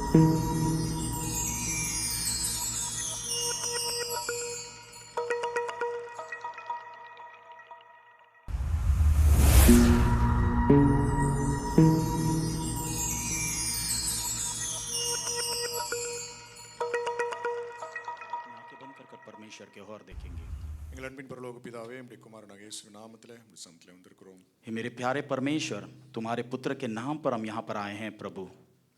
आंखें बंद कर परमेश्वर के ओर देखेंगे। எங்கள் அன்பின் பரலோக பிதாவே நம்முடைய குமாரனாகிய இயேசுவின் நாமத்திலே நம்முடைய சமத்திலே வந்திருக்கிறோம். हे मेरे प्यारे परमेश्वर, तुम्हारे पुत्र के नाम पर हम यहाँ पर आए हैं प्रभु।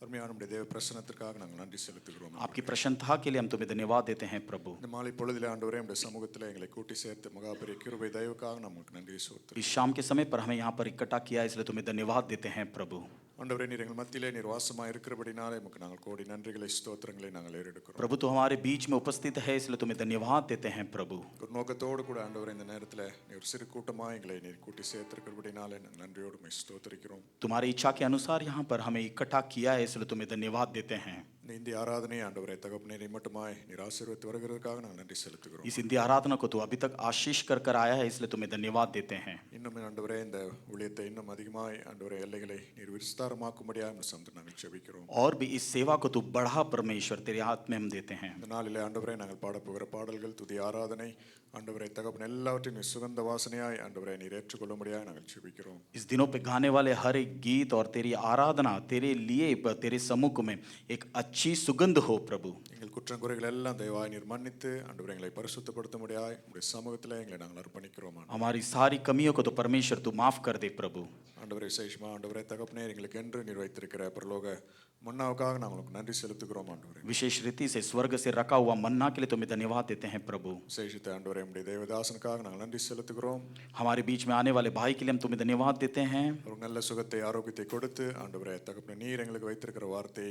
அருமையான நம்முடைய தேவ பிரசன்னத்திற்காக நாங்கள் நன்றி செலுத்துகிறோம். आपकी प्रसन्नता के लिए हम तुम्हें धन्यवाद देते हैं प्रभु। இந்த மாலை பொழுதிலே ஆண்டவரே நம்முடைய சமூகத்திலே எங்களை கூட்டி சேர்த்து மகாபெரிய கிருபை தயவுக்காக நமக்கு நன்றி செலுத்துகிறோம். इस शाम के समय पर हमें यहाँ पर इकट्ठा किया, इसलिए तुम्हें धन्यवाद देते हैं प्रभु। ஆண்டவரே நீர் எங்கள் மத்தியிலே நீர் வாசமாய் இருக்கிறபடினாலே உமக்கு நாங்கள் கோடி நன்றிகளை ஸ்தோத்திரங்களை நாங்கள் ஏறெடுக்கிறோம். प्रभु तो हमारे बीच में उपस्थित है, इसलिए तुम्हें धन्यवाद देते हैं प्रभु। ஒரு நோக்கத்தோடு கூட ஆண்டவரே இந்த நேரத்திலே நீர் சிறு கூட்டமாய் எங்களை நீர் கூட்டி சேர்த்திருக்கிறபடினாலே நாங்கள் நன்றியோடு உம்மை ஸ்தோத்திரிக்கிறோம். तुम्हारी इच्छा के अनुसार यहाँ पर हमें इकट्ठा किया है, इसलिए तुम्हें धन्यवाद देते हैं। இந்த இந்திய ஆராதனை ஆண்டவரே தகப்பனே நீ மட்டுமாய் நீர் ஆசீர்வதித்து வருகிறதுக்காக நாங்கள் நன்றி செலுத்துகிறோம். इस इंदिया आराधना को तो अभी तक आशीष कर आया है, इसलिए तुम्हें धन्यवाद देते हैं। இன்னும் ஆண்டவரே இந்த ஊழியத்தை இன்னும் அதிகமாய் ஆண்டவரே எல்லைகளை நீர் விஸ்தாரமாக்கும்படியாக உம்மை சமத்து நாங்கள் ஜெபிக்கிறோம். और भी इस सेवा को तू बढ़ा परमेश्वर, तेरे हाथ में हम देते हैं। இந்த நாளிலே ஆண்டவரே நாங்கள் பாடப்போகிற பாடல்கள் துதி ஆராதனை ஆண்டவரே தகப்பனே எல்லாவற்றையும் நீர் சுகந்த வாசனையாய் ஆண்டவரே நீர் ஏற்றுக்கொள்ளும்படியாக நாங்கள் ஜெபிக்கிறோம். इस दिनों पे गाने वाले हर एक गीत और तेरी आराधना तेरे लिए तेरे सम्मुख में एक अच्छी सुगंध हो प्रभु। எங்கள் குற்றங்குறைகள் எல்லாம் தயவாய் நீர் மன்னித்து ஆண்டவரே எங்களை பரிசுத்தப்படுத்தும்படியாக உம்முடைய சமூகத்திலே எங்களை நாங்கள் அர்ப்பணிக்கிறோம். हमारी सारी कमियों को तो परमेश्वर तू माफ कर दे प्रभु। ஆண்டவரே விசேஷமா ஆண்டவரே தகப்பனே எங்களுக்கு என்று நீர் வைத்திருக்கிற பரலோக மன்னாவுக்காக நாங்கள் உங்களுக்கு நன்றி செலுத்துகிறோம் ஆண்டவரே. विशेष रीति से स्वर्ग से रखा हुआ मन्ना के लिए तुम्हें धन्यवाद देते हैं प्रभु। விசேஷித்த ஆண்டவரே நம்முடைய தேவதாசனுக்காக நாங்கள் நன்றி செலுத்துகிறோம். हमारे बीच में आने वाले भाई के लिए हम तुम्हें धन्यवाद देते हैं। ஒரு நல்ல சுகத்தை ஆரோக்கியத்தை கொடுத்து ஆண்டவரே தகப்பனே நீர் எங்களுக்கு வைத்திருக்கிற வார்த்தை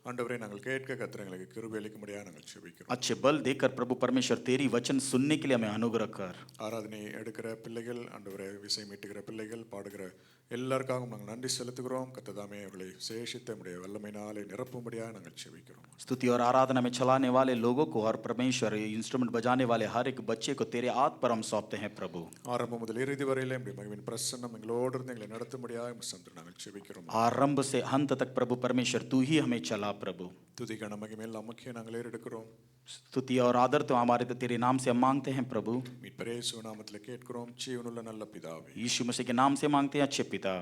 ஆண்டவரே நாங்கள் கேட்க கர்த்தர் எங்களுக்கு கிருபை அளிக்கும்படியாக நாங்கள் ஜெபிக்கிறோம். अच्छे बल देकर प्रभु परमेश्वर तेरी वचन सुनने के लिए हमें अनुग्रह कर। ஆராதனை எடுக்கிற பிள்ளைகள் ஆண்டவரே விசை மீட்டுகிற பிள்ளைகள் பாடுகிற எல்லாருக்காகவும் நாங்கள் நன்றி செலுத்துகிறோம். கர்த்ததாமே அவர்களை விசேஷித்த நம்முடைய வல்லமையினாலே நிரப்பும்படியாக நாங்கள் ஜெபிக்கிறோம். स्तुति और आराधना में चलाने वाले लोगों को और परमेश्वर इंस्ट्रूमेंट बजाने वाले हर एक बच्चे को तेरे हाथ पर हम सौंपते हैं प्रभु। ஆரம்பம் முதல் இறுதி வரையிலே நம்முடைய மகிமையின் பிரசன்னம் எங்களோடு இருந்து எங்களை நடத்தும்படியாக சந்திர நாங்கள் ஜெபிக்கிறோம். आरंभ से अंत तक प्रभु परमेश्वर तू ही हमें चला प्रभु। துதி கன மகிமை எல்லாம் முக்கிய நாங்கள் ஏறெடுக்கிறோம். स्तुति और आदर तो हमारे तो तेरे नाम से हम मांगते हैं प्रभु। மீட்பர் இயேசு நாமத்திலே கேட்கிறோம் ஜீவனுள்ள நல்ல பிதாவே. यीशु मसीह के नाम से मांगते हैं अच्छे पिता,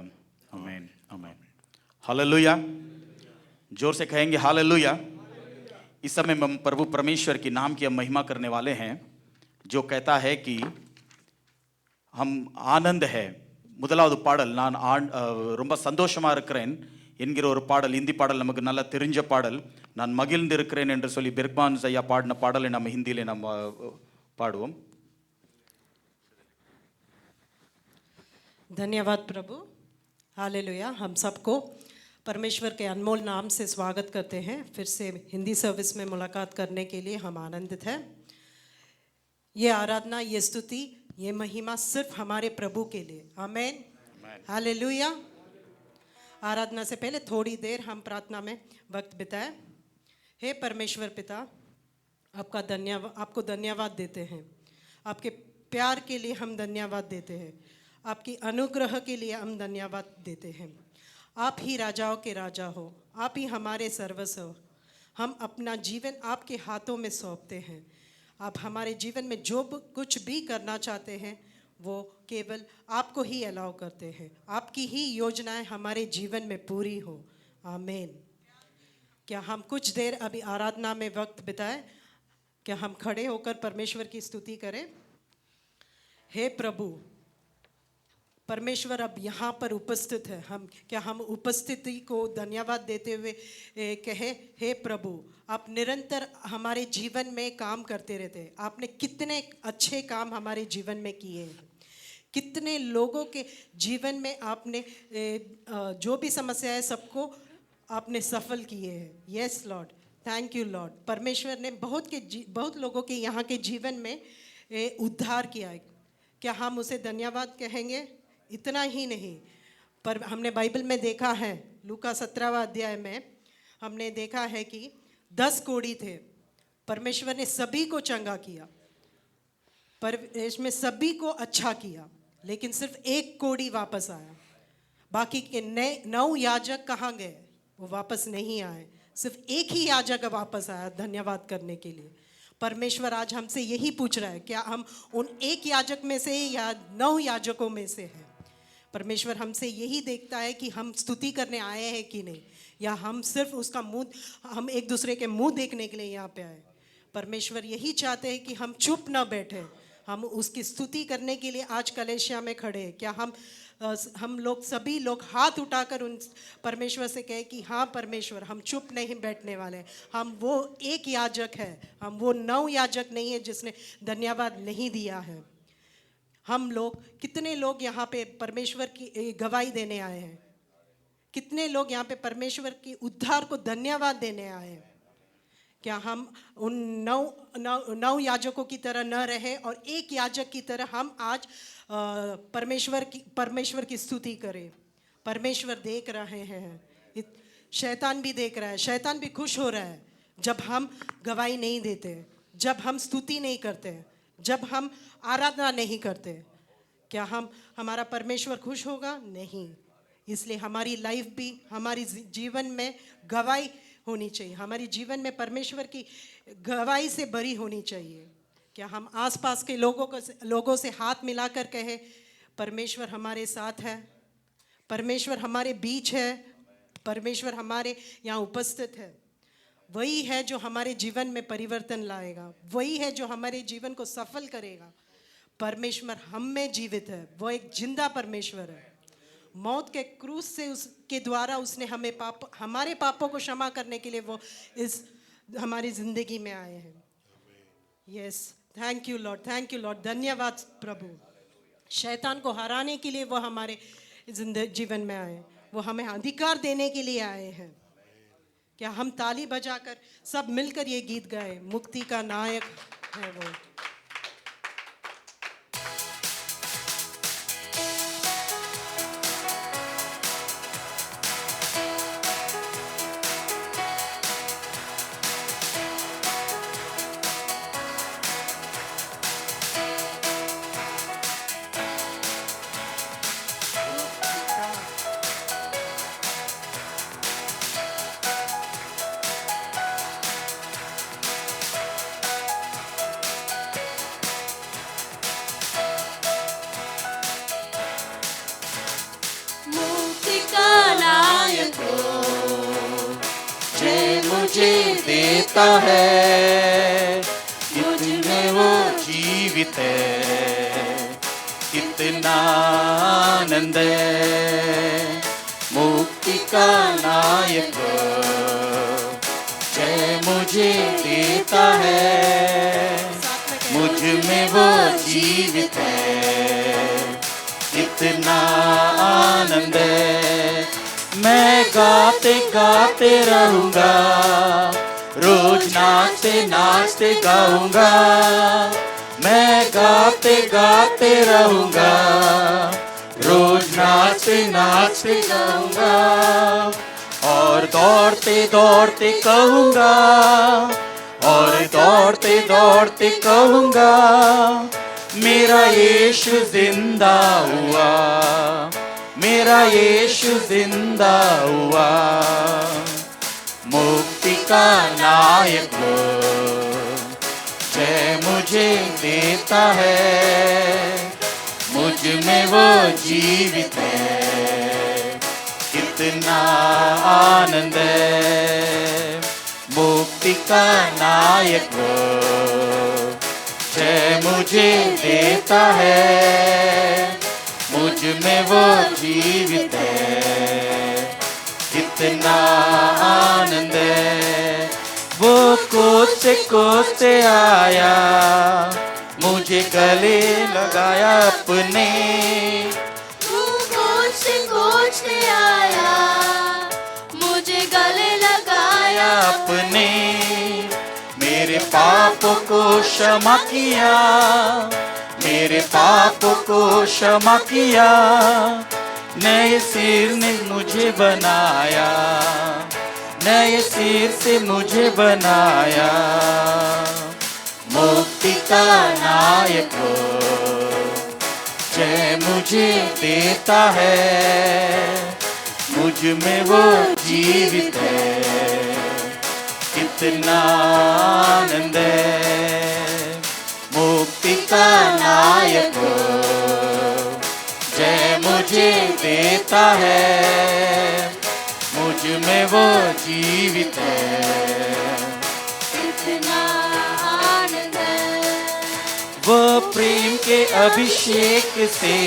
आमीन आमीन। हालेलुया, जोर से कहेंगे हालेलुया। इस समय हम प्रभु परमेश्वर की नाम की हम महिमा करने वाले हैं, जो कहता है कि हम आनंद है முதலாவது பாடல் நான் ரொம்ப சந்தோஷமா இருக்கிறேன் என்கிற ஒரு பாடல், இந்தி பாடல், நமக்கு நல்லா தெரிஞ்ச பாடல். நான் மகிழ்ந்து இருக்கிறேன் என்று சொல்லி பெர்க்மான் ஐயா பாடின பாடலை நம்ம ஹிந்தியிலே நம்ம பாடுவோம். धन्यवाद प्रभु, हालेलुया। हम सबको परमेश्वर के अनमोल नाम से स्वागत करते हैं। फिर से हिंदी सर्विस में मुलाकात करने के लिए हम आनंदित हैं। ये आराधना, ये स्तुति, ये महिमा सिर्फ हमारे प्रभु के लिए। आमीन, हालेलुया। आराधना से पहले थोड़ी देर हम प्रार्थना में वक्त बिताएं। हे परमेश्वर पिता, आपको धन्यवाद देते हैं। आपके प्यार के लिए हम धन्यवाद देते हैं। आपकी अनुग्रह के लिए हम धन्यवाद देते हैं। आप ही राजाओं के राजा हो, आप ही हमारे सर्वस्व हो। हम अपना जीवन आपके हाथों में सौंपते हैं। आप हमारे जीवन में जो कुछ भी करना चाहते हैं वो केवल आपको ही अलाउ करते हैं। आपकी ही योजनाएं हमारे जीवन में पूरी हो। आमीन। क्या हम कुछ देर अभी आराधना में वक्त बिताएं? क्या हम खड़े होकर परमेश्वर की स्तुति करें? हे प्रभु परमेश्वर अब यहाँ पर उपस्थित है। हम उपस्थिति को धन्यवाद देते हुए कहे, हे प्रभु आप निरंतर हमारे जीवन में काम करते रहते हैं। आपने कितने अच्छे काम हमारे जीवन में किए हैं, कितने लोगों के जीवन में आपने जो भी समस्या है सबको आपने सफल किए हैं। Yes Lord, thank you Lord. परमेश्वर ने बहुत लोगों के यहाँ के जीवन में उद्धार किया है। क्या हम उसे धन्यवाद कहेंगे? इतना ही नहीं, पर हमने बाइबल में देखा है, लूका 17वां अध्याय में हमने देखा है कि 10 कोढ़ी थे, परमेश्वर ने सभी को चंगा किया, पर इसमें सभी को अच्छा किया, लेकिन सिर्फ एक कोढ़ी वापस आया। बाकी के 9 याजक कहाँ गए? वो वापस नहीं आए। सिर्फ एक ही याजक वापस आया धन्यवाद करने के लिए। परमेश्वर आज हमसे यही पूछ रहा है, क्या हम उन एक याजक में से या 9 याजकों में से हैं? परमेश्वर हमसे यही देखता है कि हम स्तुति करने आए हैं कि नहीं, या हम सिर्फ उसका मुंह, हम एक दूसरे के मुंह देखने के लिए यहाँ पे आए। परमेश्वर यही चाहते हैं कि हम चुप ना बैठे, हम उसकी स्तुति करने के लिए आज कलेशिया में खड़े हैं। क्या हम लोग सभी लोग हाथ उठाकर उन परमेश्वर से कहे कि हाँ परमेश्वर, हम चुप नहीं बैठने वाले, हम वो एक याजक है, हम वो 9 याजक नहीं है जिसने धन्यवाद नहीं दिया है। हम लोग, कितने लोग यहाँ पे परमेश्वर की गवाही देने आए हैं? कितने लोग यहाँ पे परमेश्वर की उद्धार को धन्यवाद देने आए हैं? क्या हम उन 9 याजकों की तरह न रहे और एक याजक की तरह हम आज परमेश्वर की स्तुति करें? परमेश्वर देख रहे हैं, शैतान भी देख रहा है, शैतान भी खुश हो रहा है जब हम गवाही नहीं देते, जब हम स्तुति नहीं करते, जब हम आराधना नहीं करते। क्या हमारा परमेश्वर खुश होगा? नहीं। इसलिए हमारी लाइफ भी, हमारी जीवन में गवाही होनी चाहिए, हमारी जीवन में परमेश्वर की गवाही से भरी होनी चाहिए। क्या हम आसपास के लोगों से हाथ मिलाकर कहें परमेश्वर हमारे साथ है, परमेश्वर हमारे बीच है, परमेश्वर हमारे यहाँ उपस्थित है। वही है जो हमारे जीवन में परिवर्तन लाएगा, वही है जो हमारे जीवन को सफल करेगा। परमेश्वर हम में जीवित है, वो एक जिंदा परमेश्वर है। मौत के क्रूस से उसके द्वारा उसने हमारे पापों को क्षमा करने के लिए वो इस हमारी जिंदगी में आए हैं। Yes, thank you Lord, thank you Lord, धन्यवाद प्रभु। शैतान को हराने के लिए वो हमारे जीवन में आए, वो हमें अधिकार देने के लिए आए हैं। क्या हम ताली बजाकर सब मिलकर ये गीत गाए, मुक्ति का नायक है वो। मुझे देता है, मुझ में वो जीवित है, कितना आनंद है। मुक्ति का नायक जय मुझे देता है, मुझ में वो जीवित है, कितना आनंद है। मैं गाते गाते रहूंगा, रोज नाचते नाचते गाऊंगा। मैं गाते गाते रहूंगा, रोज नाचते नाचते गाऊंगा। और दौड़ते दौड़ते कहूंगा, और दौड़ते दौड़ते कहूंगा, मेरा यीशु जिंदा हुआ, मेरा यीशु जिंदा हुआ। मुक्ति का नायक जय मुझे देता है, मुझ में वो जीवित है, कितना आनंद है। मुक्ति का नायक जय मुझे देता है, मुझ में वो जीवित है, कितना आनंद है। वो कोसते कोसते आया, मुझे गले लगाया अपने। वो कोसते कोसते आया, मुझे गले लगाया अपने। मेरे पापों को क्षमा किया, मेरे पापों को क्षमा किया। नए सिर ने मुझे बनाया, नए सिर से मुझे बनाया। मुक्ति का नायक जय मुझे देता है, मुझ में वो जीवित है, कितना आनंद है, मुक्ति का नायक हो, जय मुझे देता है, मुझ में वो जीवित है। कितना आनंद है, वो प्रेम के अभिषेक से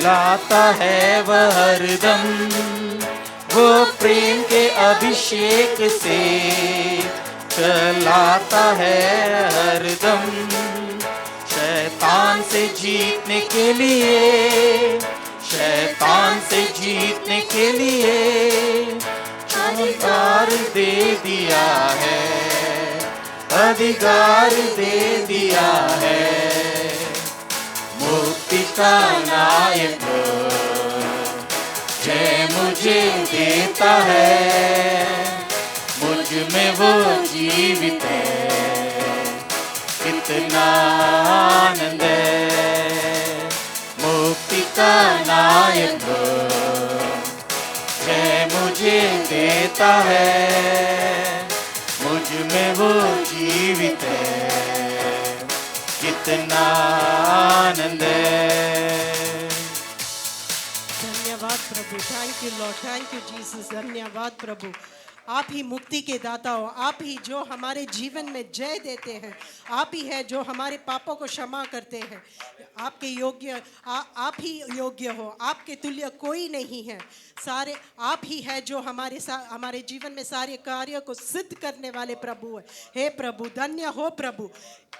लाता है वह हरदम, वो प्रेम के अभिषेक से चलाता है हरदम। शैतान से जीतने के लिए, शैतान से जीतने के लिए अधिकार दे दिया है, अधिकार दे दिया है। मुक्ति का नायक जय मुझे देता है, मुझ में वो जीवित है। कितना आनंद है, मुक्ति का नायक जय मुझे देता है, मुझ में वो जीवित है। कितना आनंद है। धन्यवाद प्रभु, thank you Lord, thank you Jesus. धन्यवाद प्रभु, आप ही मुक्ति के दाता हो, आप ही जो हमारे जीवन में जय देते हैं, आप ही है जो हमारे पापों को क्षमा करते हैं। आपके योग्य आप ही योग्य हो, आपके तुल्य कोई नहीं है। सारे आप ही है जो हमारे जीवन में सारे कार्यों को सिद्ध करने वाले प्रभु है। हे प्रभु, धन्य हो प्रभु,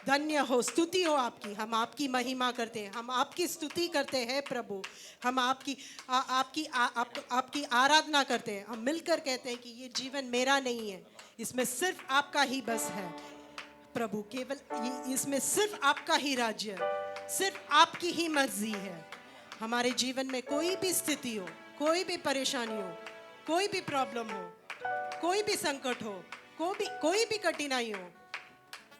धन्य हो, स्तुति हो आपकी। हम आपकी महिमा करते हैं, हम आपकी स्तुति करते हैं प्रभु। हम आपकी आराधना करते हैं। हम मिलकर कहते हैं कि ये जीवन मेरा नहीं है, इसमें सिर्फ आपका ही बस है प्रभु। केवल इसमें सिर्फ आपका ही राज्य है, सिर्फ आपकी ही मर्जी है। हमारे जीवन में कोई भी स्थिति हो, कोई भी परेशानी हो, कोई भी प्रॉब्लम हो, कोई भी संकट हो, कोई भी कठिनाई हो,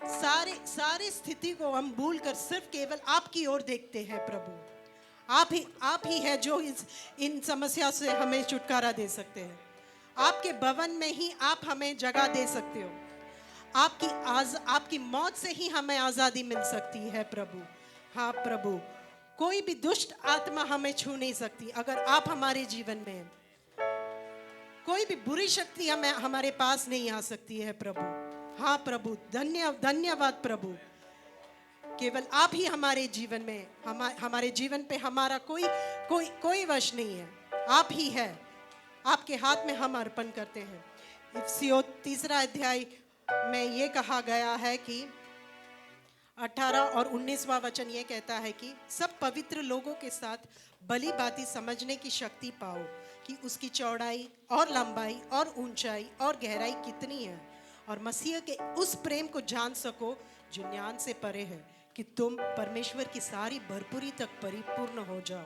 सारे स्थिति को हम भूलकर सिर्फ केवल आपकी ओर देखते हैं प्रभु। आप ही है जो इन समस्या से हमें छुटकारा दे सकते हैं। आपके भवन में ही आप हमें जगह दे सकते हो। आपकी मौत से ही हमें आज़ादी मिल सकती है प्रभु। हाँ प्रभु, कोई भी दुष्ट आत्मा हमें छू नहीं सकती अगर आप हमारे जीवन में हैं। कोई भी बुरी शक्ति हमारे पास नहीं आ सकती है प्रभु। हाँ प्रभु, धन्यवाद प्रभु। केवल आप ही हमारे जीवन में, हमारे जीवन पे हमारा कोई वश नहीं है। आप ही है, आपके हाथ में हम अर्पण करते हैं। इफिसियों 3 अध्याय में ये कहा गया है कि 18 और 19वां वचन ये कहता है कि सब पवित्र लोगों के साथ भली भांति समझने की शक्ति पाओ कि उसकी चौड़ाई और लंबाई और ऊंचाई और गहराई कितनी है, और मसीह के उस प्रेम को जान सको जो ज्ञान से परे है, कि तुम परमेश्वर की सारी भरपूरी तक परिपूर्ण हो जाओ।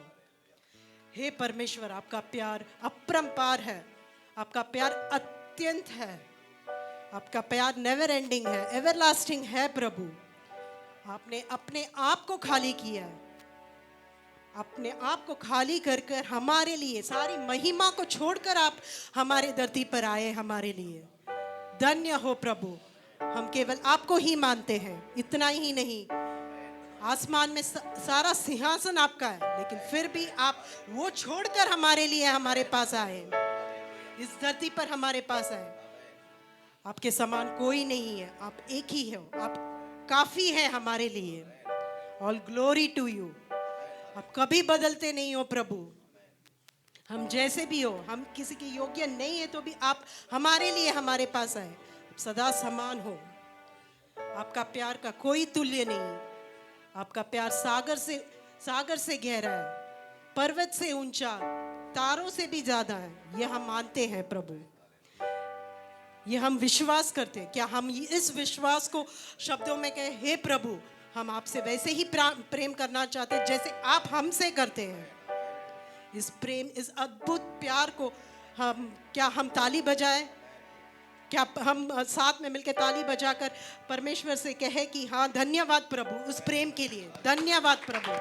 हे परमेश्वर, आपका प्यार अपरंपार है, आपका प्यार अत्यंत है, आपका प्यार नेवर एंडिंग है, एवरलास्टिंग है प्रभु। आपने अपने आप को खाली किया है, अपने आप को खाली कर कर हमारे लिए, सारी महिमा को छोड़कर आप हमारे धरती पर आए हमारे लिए। धन्य हो प्रभु, हम केवल आपको ही मानते हैं। इतना ही नहीं, आसमान में सारा सिंहासन आपका है, लेकिन फिर भी आप वो छोड़कर हमारे लिए हमारे पास आए, इस धरती पर हमारे पास आए। आपके समान कोई नहीं है, आप एक ही हो, आप काफी है हमारे लिए। All glory to you. आप कभी बदलते नहीं हो प्रभु। हम जैसे भी हो, हम किसी के योग्य नहीं है तो भी आप हमारे लिए हमारे पास आए, सदा समान हो। आपका प्यार का कोई तुल्य नहीं। आपका प्यार सागर से गहरा है, पर्वत से ऊंचा, तारों से भी ज्यादा है। यह हम मानते हैं प्रभु, यह हम विश्वास करते हैं। क्या हम इस विश्वास को शब्दों में कहें? हे प्रभु, हम आपसे वैसे ही प्रेम करना चाहते हैं जैसे आप हमसे करते हैं। इस प्रेम, इस अद्भुत प्यार को क्या हम ताली बजाएं? क्या हम साथ में मिलकर ताली बजाकर परमेश्वर से कहे कि हाँ, धन्यवाद प्रभु उस प्रेम के लिए, धन्यवाद प्रभु।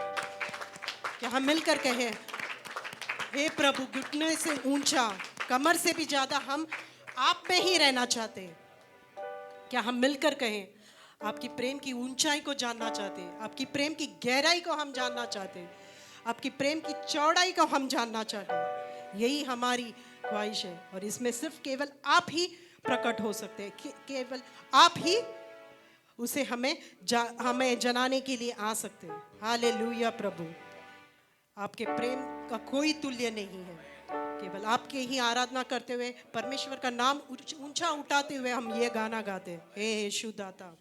क्या हम मिलकर कहें, हे प्रभु, घुटने से ऊंचा, कमर से भी ज्यादा हम आप में ही रहना चाहते हैं। क्या हम मिलकर कहें, आपकी प्रेम की ऊंचाई को जानना चाहते हैं, आपकी प्रेम की गहराई को हम जानना चाहते हैं, आपकी प्रेम की चौड़ाई को हम जानना चाहते हैं। यही हमारी ख्वाहिश है और इसमें सिर्फ केवल आप ही प्रकट हो सकते हैं। केवल आप ही उसे हमें जनाने के लिए आ सकते हैं। हालेलुया प्रभु, आपके प्रेम का कोई तुल्य नहीं है। केवल आपके ही आराधना करते हुए, परमेश्वर का नाम ऊंचा उठाते हुए हम ये गाना गाते हैं, हे यीशु दाता।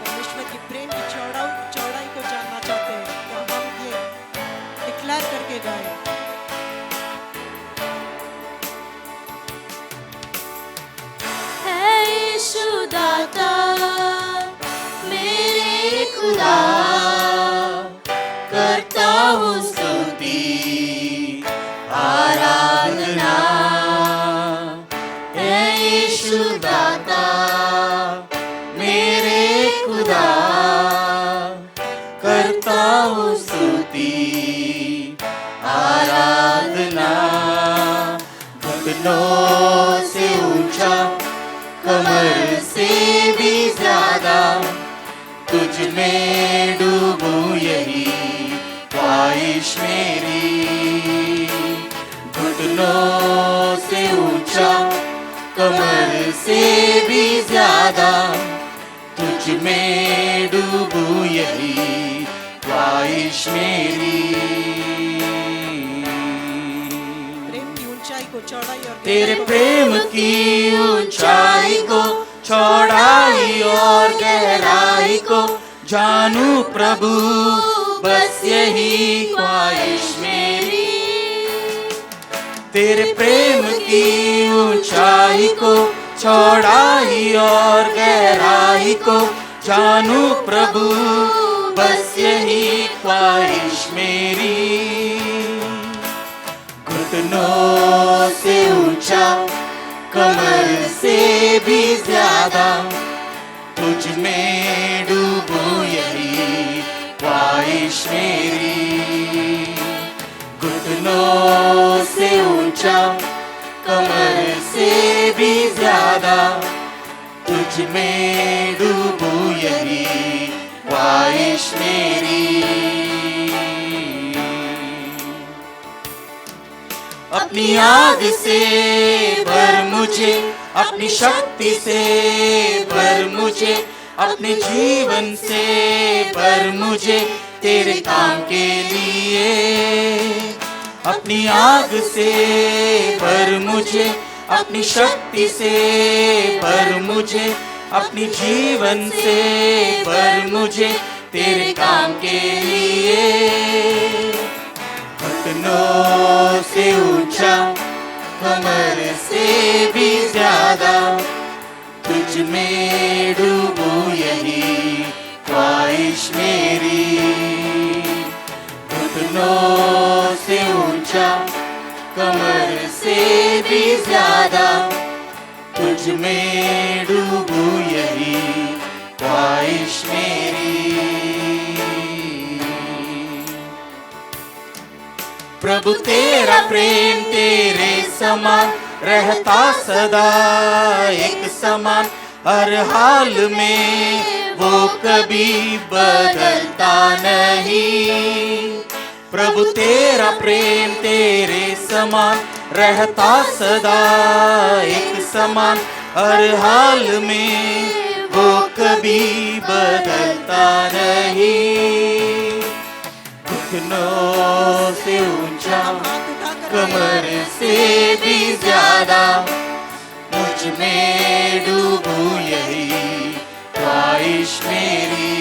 परमेश्वर की प्रेम की चौड़ाई को जानना चाहते हैं। क्या हम ये डिक्लेयर करके गाएं, है यीशु दाता मेरे खुदा, करता हूँ स्तुति आराधना। है यीशु दाता मेरे खुदा, करता हूँ स्तुति आराधना। घुटनों से ऊंचा, कमर से भी ज्यादा, तुझ में डूबूं यही ख्वाहिश मेरी। घुटनों से ऊंचा, कमर से भी ज्यादा, तुझ में डूबूं यही ख्वाहिश मेरी। प्रेम की ऊंचाई को चौड़ाई और तेरे गहराई को प्रेम की ऊंचाई को, चौड़ाई और गहराई को जानूं प्रभु, बस यही ख्वाहिश मेरी। तेरे प्रेम की ऊंचाई को, चौड़ाई और गहराई को जानूं प्रभु, बस यही ख्वाहिश मेरी। घुटनों से ऊंचा, कमर से भी ज्यादा, तुझ में डूबूं यही ख्वाहिश मेरी। घुटनों से ऊंचा, कमर से भी ज्यादा, तुझ में डूबूं यही ख्वाहिश मेरी। अपनी आग से भर मुझे, अपनी शक्ति से भर मुझे, अपने जीवन से भर मुझे तेरे काम के लिए। अपनी आग से भर मुझे, अपनी शक्ति से भर मुझे, अपनी जीवन से भर मुझे तेरे काम के लिए। घुटनों से ऊंचा, कमर से भी ज्यादा, तुझ में डूबूं यही ख्वाहिश मेरी। घुटनों से ऊंचा, कमर से भी ज्यादा, तुझ में डूबूं यही ख्वाहिश मेरी। प्रभु तेरा प्रेम तेरे समान रहता सदा एक समान, हर हाल में वो कभी बदलता नहीं। प्रभु तेरा प्रेम तेरे समान रहता सदा एक समान, हर हाल में वो कभी बदलता नहीं। घुटनों से ऊंचा, हाथ उठाकर कमर से भी ज्यादा, मुझ में डूबूं यही ख्वाहिश मेरी।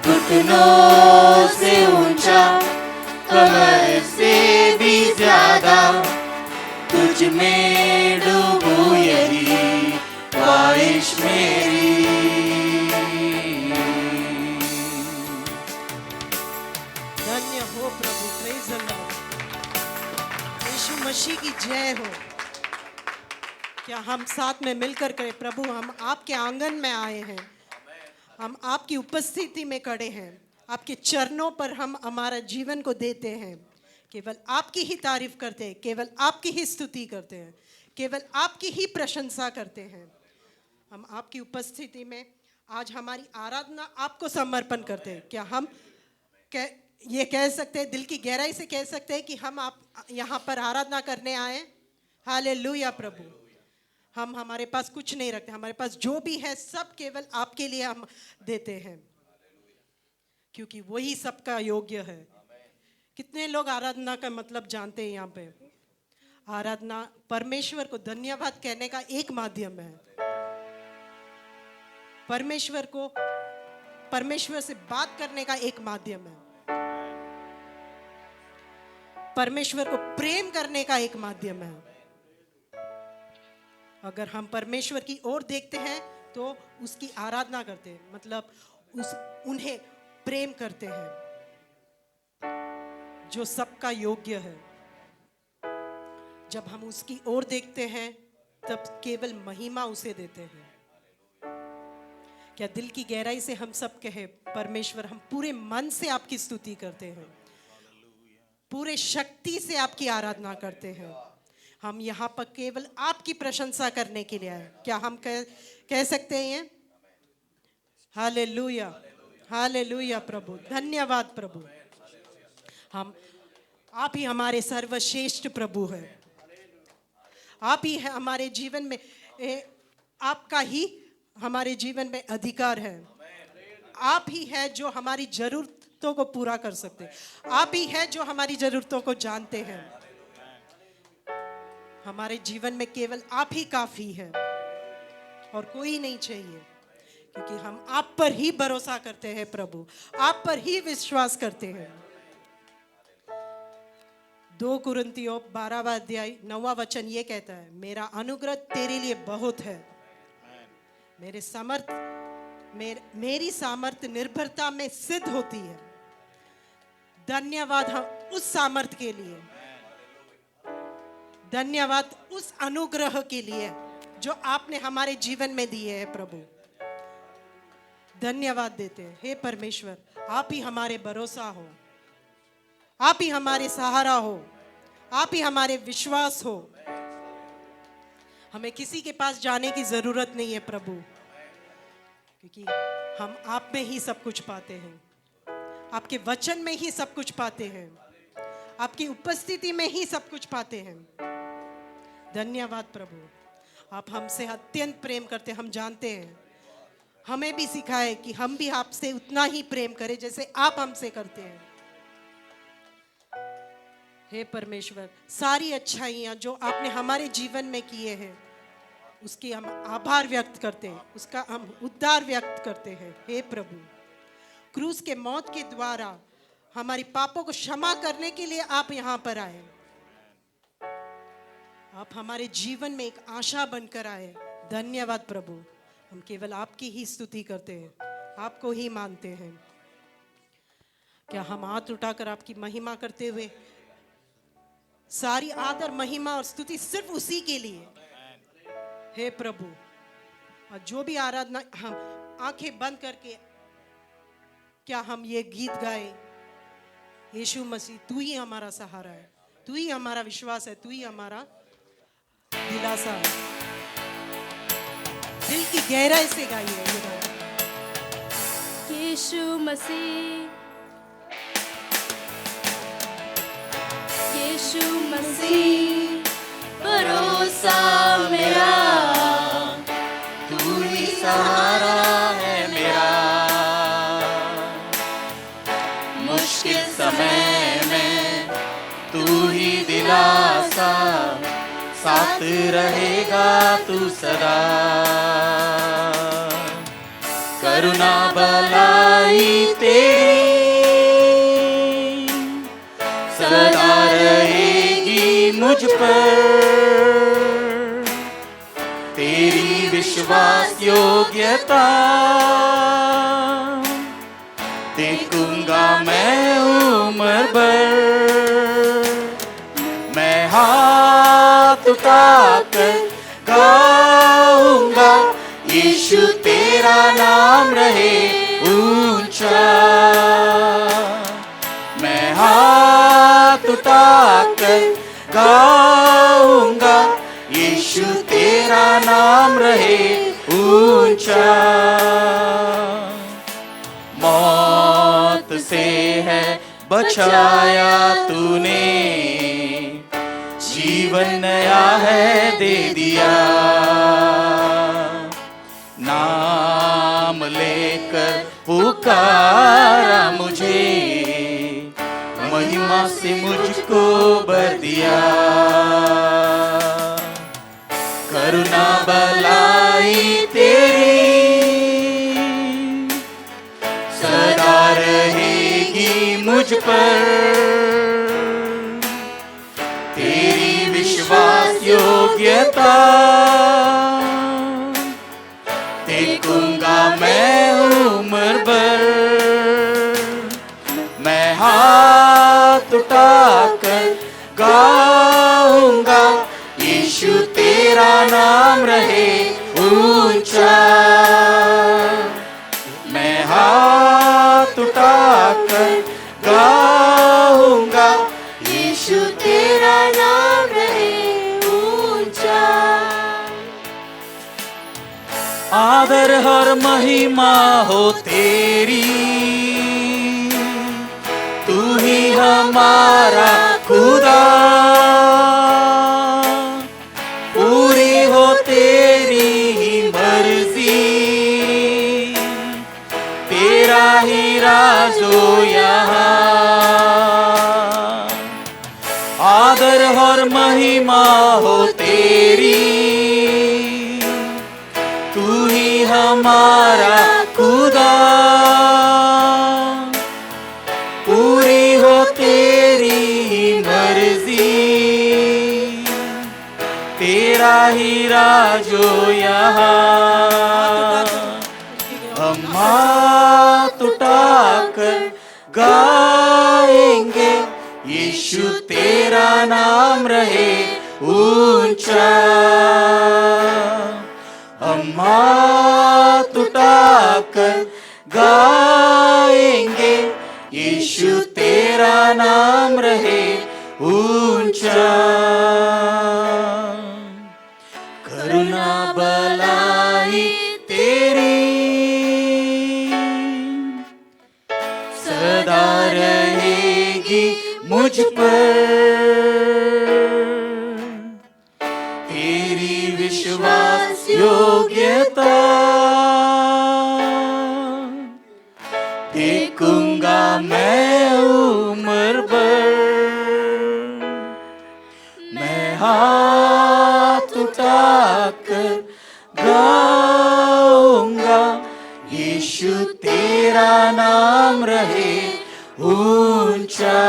घुटनों से ऊंचा, कमर से भी ज्यादा, तुझ में डूबूं यही ख्वाहिश मेरी। जय हो। क्या हम साथ में मिलकर करें, प्रभु हम आपके आंगन में आए हैं, हम आपकी उपस्थिति में खड़े हैं, आपके चरणों पर हम हमारा जीवन को देते हैं, केवल आपकी ही तारीफ करते हैं, केवल आपकी ही स्तुति करते हैं, केवल आपकी ही प्रशंसा करते हैं। हम आपकी उपस्थिति में आज हमारी आराधना आपको समर्पण करते हैं। क्या हम ये कह सकते हैं, दिल की गहराई से कह सकते हैं कि हम आप यहाँ पर आराधना करने आए। हालेलुया प्रभु। हम हमारे पास कुछ नहीं रखते, हमारे पास जो भी है सब केवल आपके लिए हम देते हैं, क्योंकि वही सबका योग्य है। कितने लोग आराधना का मतलब जानते हैं? यहाँ पे आराधना परमेश्वर को धन्यवाद कहने का एक माध्यम है, परमेश्वर से बात करने का एक माध्यम है, परमेश्वर को प्रेम करने का एक माध्यम है। अगर हम परमेश्वर की ओर देखते हैं तो उसकी आराधना करते हैं, मतलब उन्हें प्रेम करते हैं जो सबका योग्य है। जब हम उसकी ओर देखते हैं तब केवल महिमा उसे देते हैं। क्या दिल की गहराई से हम सब कहे, परमेश्वर हम पूरे मन से आपकी स्तुति करते हैं, पूरे शक्ति से आपकी आराधना करते हैं। हम यहाँ पर केवल आपकी प्रशंसा करने के लिए आए। क्या हम कह सकते हैं? हालेलुया, हालेलुया प्रभु, धन्यवाद प्रभु। आप ही हमारे सर्वश्रेष्ठ प्रभु है, आप ही है हमारे जीवन में, आपका ही हमारे जीवन में अधिकार है। आप ही है जो हमारी जरूरतों को पूरा कर सकते हैं, आप ही है जो हमारी जरूरतों को जानते हैं। हमारे जीवन में केवल आप ही काफी है और कोई नहीं चाहिए, क्योंकि हम आप पर ही भरोसा करते हैं प्रभु, आप पर ही विश्वास करते हैं। 2 कुरिन्थियों 12वां अध्याय 9वां वचन ये कहता है, मेरा अनुग्रह तेरे लिए बहुत है, मेरी सामर्थ निर्भरता में सिद्ध होती है। धन्यवाद हम उस सामर्थ के लिए, धन्यवाद उस अनुग्रह के लिए जो आपने हमारे जीवन में दिए है प्रभु। धन्यवाद देते हैं। हे परमेश्वर, आप ही हमारे भरोसा हो, आप ही हमारे सहारा हो, आप ही हमारे विश्वास हो। हमें किसी के पास जाने की जरूरत नहीं है प्रभु, क्योंकि हम आप में ही सब कुछ पाते हैं, आपके वचन में ही सब कुछ पाते हैं, आपकी उपस्थिति में ही सब कुछ पाते हैं। धन्यवाद प्रभु, आप हमसे अत्यंत प्रेम करते, हम जानते हैं। हमें भी सिखाए कि हम भी आपसे उतना ही प्रेम करें जैसे आप हमसे करते हैं। हे परमेश्वर, सारी अच्छाइयाँ जो आपने हमारे जीवन में किए हैं उसकी हम आभार व्यक्त करते हैं, उसका हम उद्धार व्यक्त करते हैं। हे प्रभु, क्रूस के मौत के द्वारा हमारी पापों को क्षमा करने के लिए आप यहाँ पर आए, आप हमारे जीवन में एक आशा बनकर आए। धन्यवाद प्रभु, हम केवल आपकी ही स्तुति करते हैं, आपको ही मानते हैं। क्या हम हाथ उठाकर आपकी महिमा करते हुए, सारी आदर महिमा और स्तुति सिर्फ उसी के लिए। हे प्रभु, और जो भी आराधना, हम आंखें बंद करके क्या हम ये गीत गाए, यीशु मसीह तू ही हमारा सहारा है, तू ही हमारा विश्वास है, तू ही हमारा दिलासा है। दिल की गहराई से गाइए ये गाना। यीशु मसीह, यीशु मसीह भरोसा मेरा, तू ही सहारा है मेरा, मुश्किल समय में तू ही दिलासा, साथ रहेगा तू सदा। करुणा भलाई तेरी सदा रहेगी मुझ पर, तेरी विश्वास योग्यता देखूंगा मैं उम्र भर। मैं कर गाऊंगा, यीशु तेरा नाम रहे ऊंचा। मैं हाथ उठाकर गाऊंगा, यीशु तेरा नाम रहे ऊंचा। मौत से है बचाया तूने, जीवन नया है दे दिया। नाम लेकर पुकारा मुझे, महिमा से मुझको भर दिया। करुणा भलाई तेरी सदा रहेगी मुझ पर, तेरी विश्वास योग्यता देखूंगा मैं उम्र भर। मैं हाथ उठाकर गाऊंगा, यीशु तेरा नाम रहे ऊंचा। मैं हाथ उठाकर गाऊंगा, यीशु तेरा नाम रहे ऊंचा। आदर और महिमा हो तेरी, तू ही हमारा खुदा। पूरी हो तेरी ही मर्जी, तेरा ही राज हो यहाँ। आदर और महिमा हो तेरी, तू ही हमारा खुदा। पूरी हो तेरी मर्जी, तेरा ही राज हो यहाँ। हम हाथ उठाकर गाएंगे, यीशु तेरा नाम रहे ऊंचा। हम हाथ उठाकर गाएंगे, यीशु तेरा नाम रहे ऊंचा। करुणा भलाई तेरी सदा रहेगी मुझ पर, तेरी विश्वास योग्यता देखूंगा मैं उम्र भर। मैं हाथ उठाकर गाऊंगा, यीशु तेरा नाम रहे ऊंचा।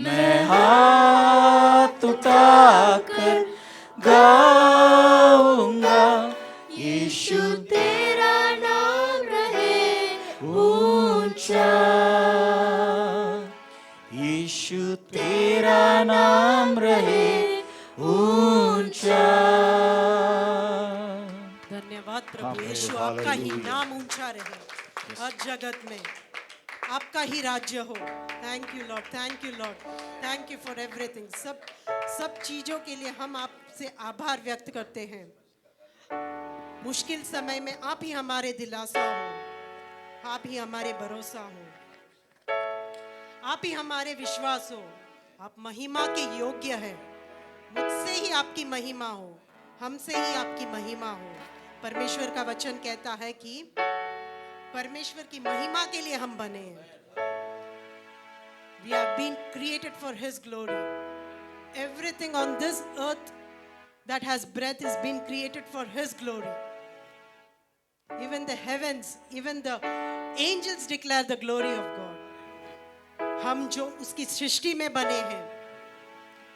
मैं हाथ उठाकर गाऊंगा, यीशु तेरा नाम रहे ऊंचा। यीशु तेरा नाम रहे ऊंचा। धन्यवाद प्रभु यीशु, आपका ही नाम ऊंचा रहे हर जगत में, आपका ही राज्य हो। Thank you Lord, thank you Lord, thank you for everything. सब चीज़ों के लिए हम आपसे आभार व्यक्त करते हैं। मुश्किल समय में आप ही हमारे दिलासा हो, आप ही हमारे भरोसा हो, आप ही हमारे विश्वास हो। आप महिमा के योग्य है। मुझसे ही आपकी महिमा हो, हमसे ही आपकी महिमा हो। परमेश्वर का वचन कहता है कि परमेश्वर की महिमा के लिए हम बने हैं। We have been created for His glory. Everything on this earth that has breath is been created for His glory. Even the heavens, even the angels declare the glory of God. हम जो उसकी सृष्टि में बने हैं,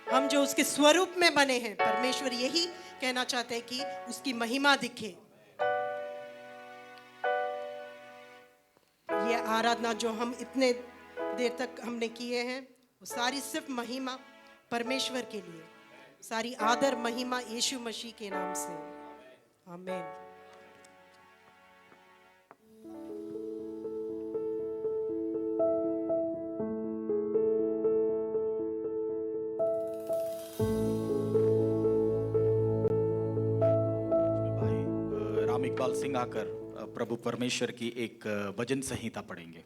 हम जो उसके स्वरूप में बने हैं, परमेश्वर यही कहना चाहते हैं कि उसकी महिमा दिखे। ये आराधना जो हम इतने देर तक हमने किए हैं, वो सारी सिर्फ महिमा परमेश्वर के लिए। सारी आदर महिमा यीशु मसीह के नाम से, आमीन। भाई राम इकबाल सिंह आकर प्रभु परमेश्वर की एक भजन संहिता पढ़ेंगे।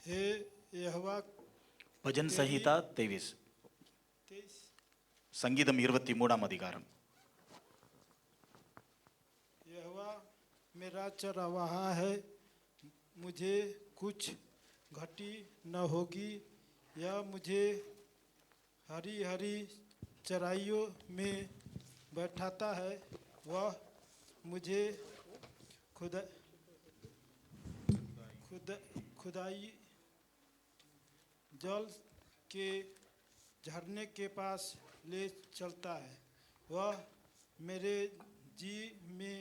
हे यहोवा భజన్ సంహిత 23 సంగీతం 23 అధికారం। यहोवा मेरा चरवाहा है, मुझे कुछ घटी न होगी। यह मुझे हरी हरी चराइयों में बैठाता है। वह मुझे खुदाई जल के झरने के पास ले चलता है। वह मेरे जी में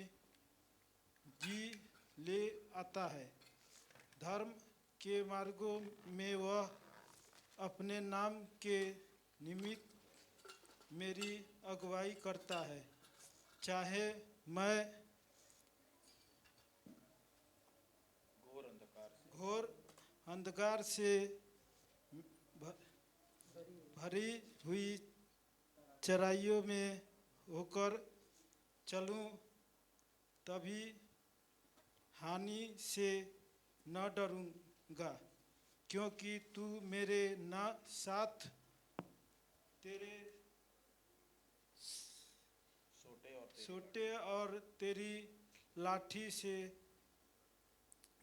जी ले आता है। धर्म के मार्गों में वह अपने नाम के निमित्त मेरी अगुवाई करता है। चाहे मैं घोर अंधकार से भरी हुई चराइयों में होकर चलूं, तभी हानि से न डरूंगा, क्योंकि तू मेरे न साथ तेरे सोटे और तेरी लाठी से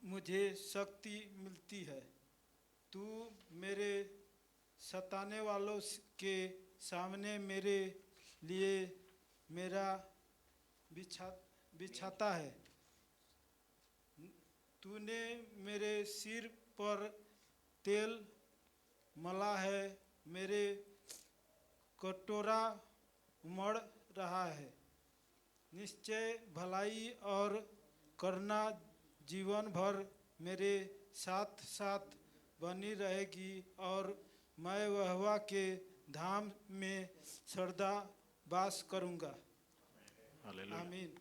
मुझे शक्ति मिलती है। तू मेरे सताने वालों के सामने मेरे लिए मेरा बिछाता है। तूने मेरे सिर पर तेल मला है, मेरे कटोरा उमड़ रहा है। निश्चय भलाई और करुणा जीवन भर मेरे साथ साथ बनी रहेगी, और मैं यहोवा के धाम में सदा वास करूंगा। आमीन।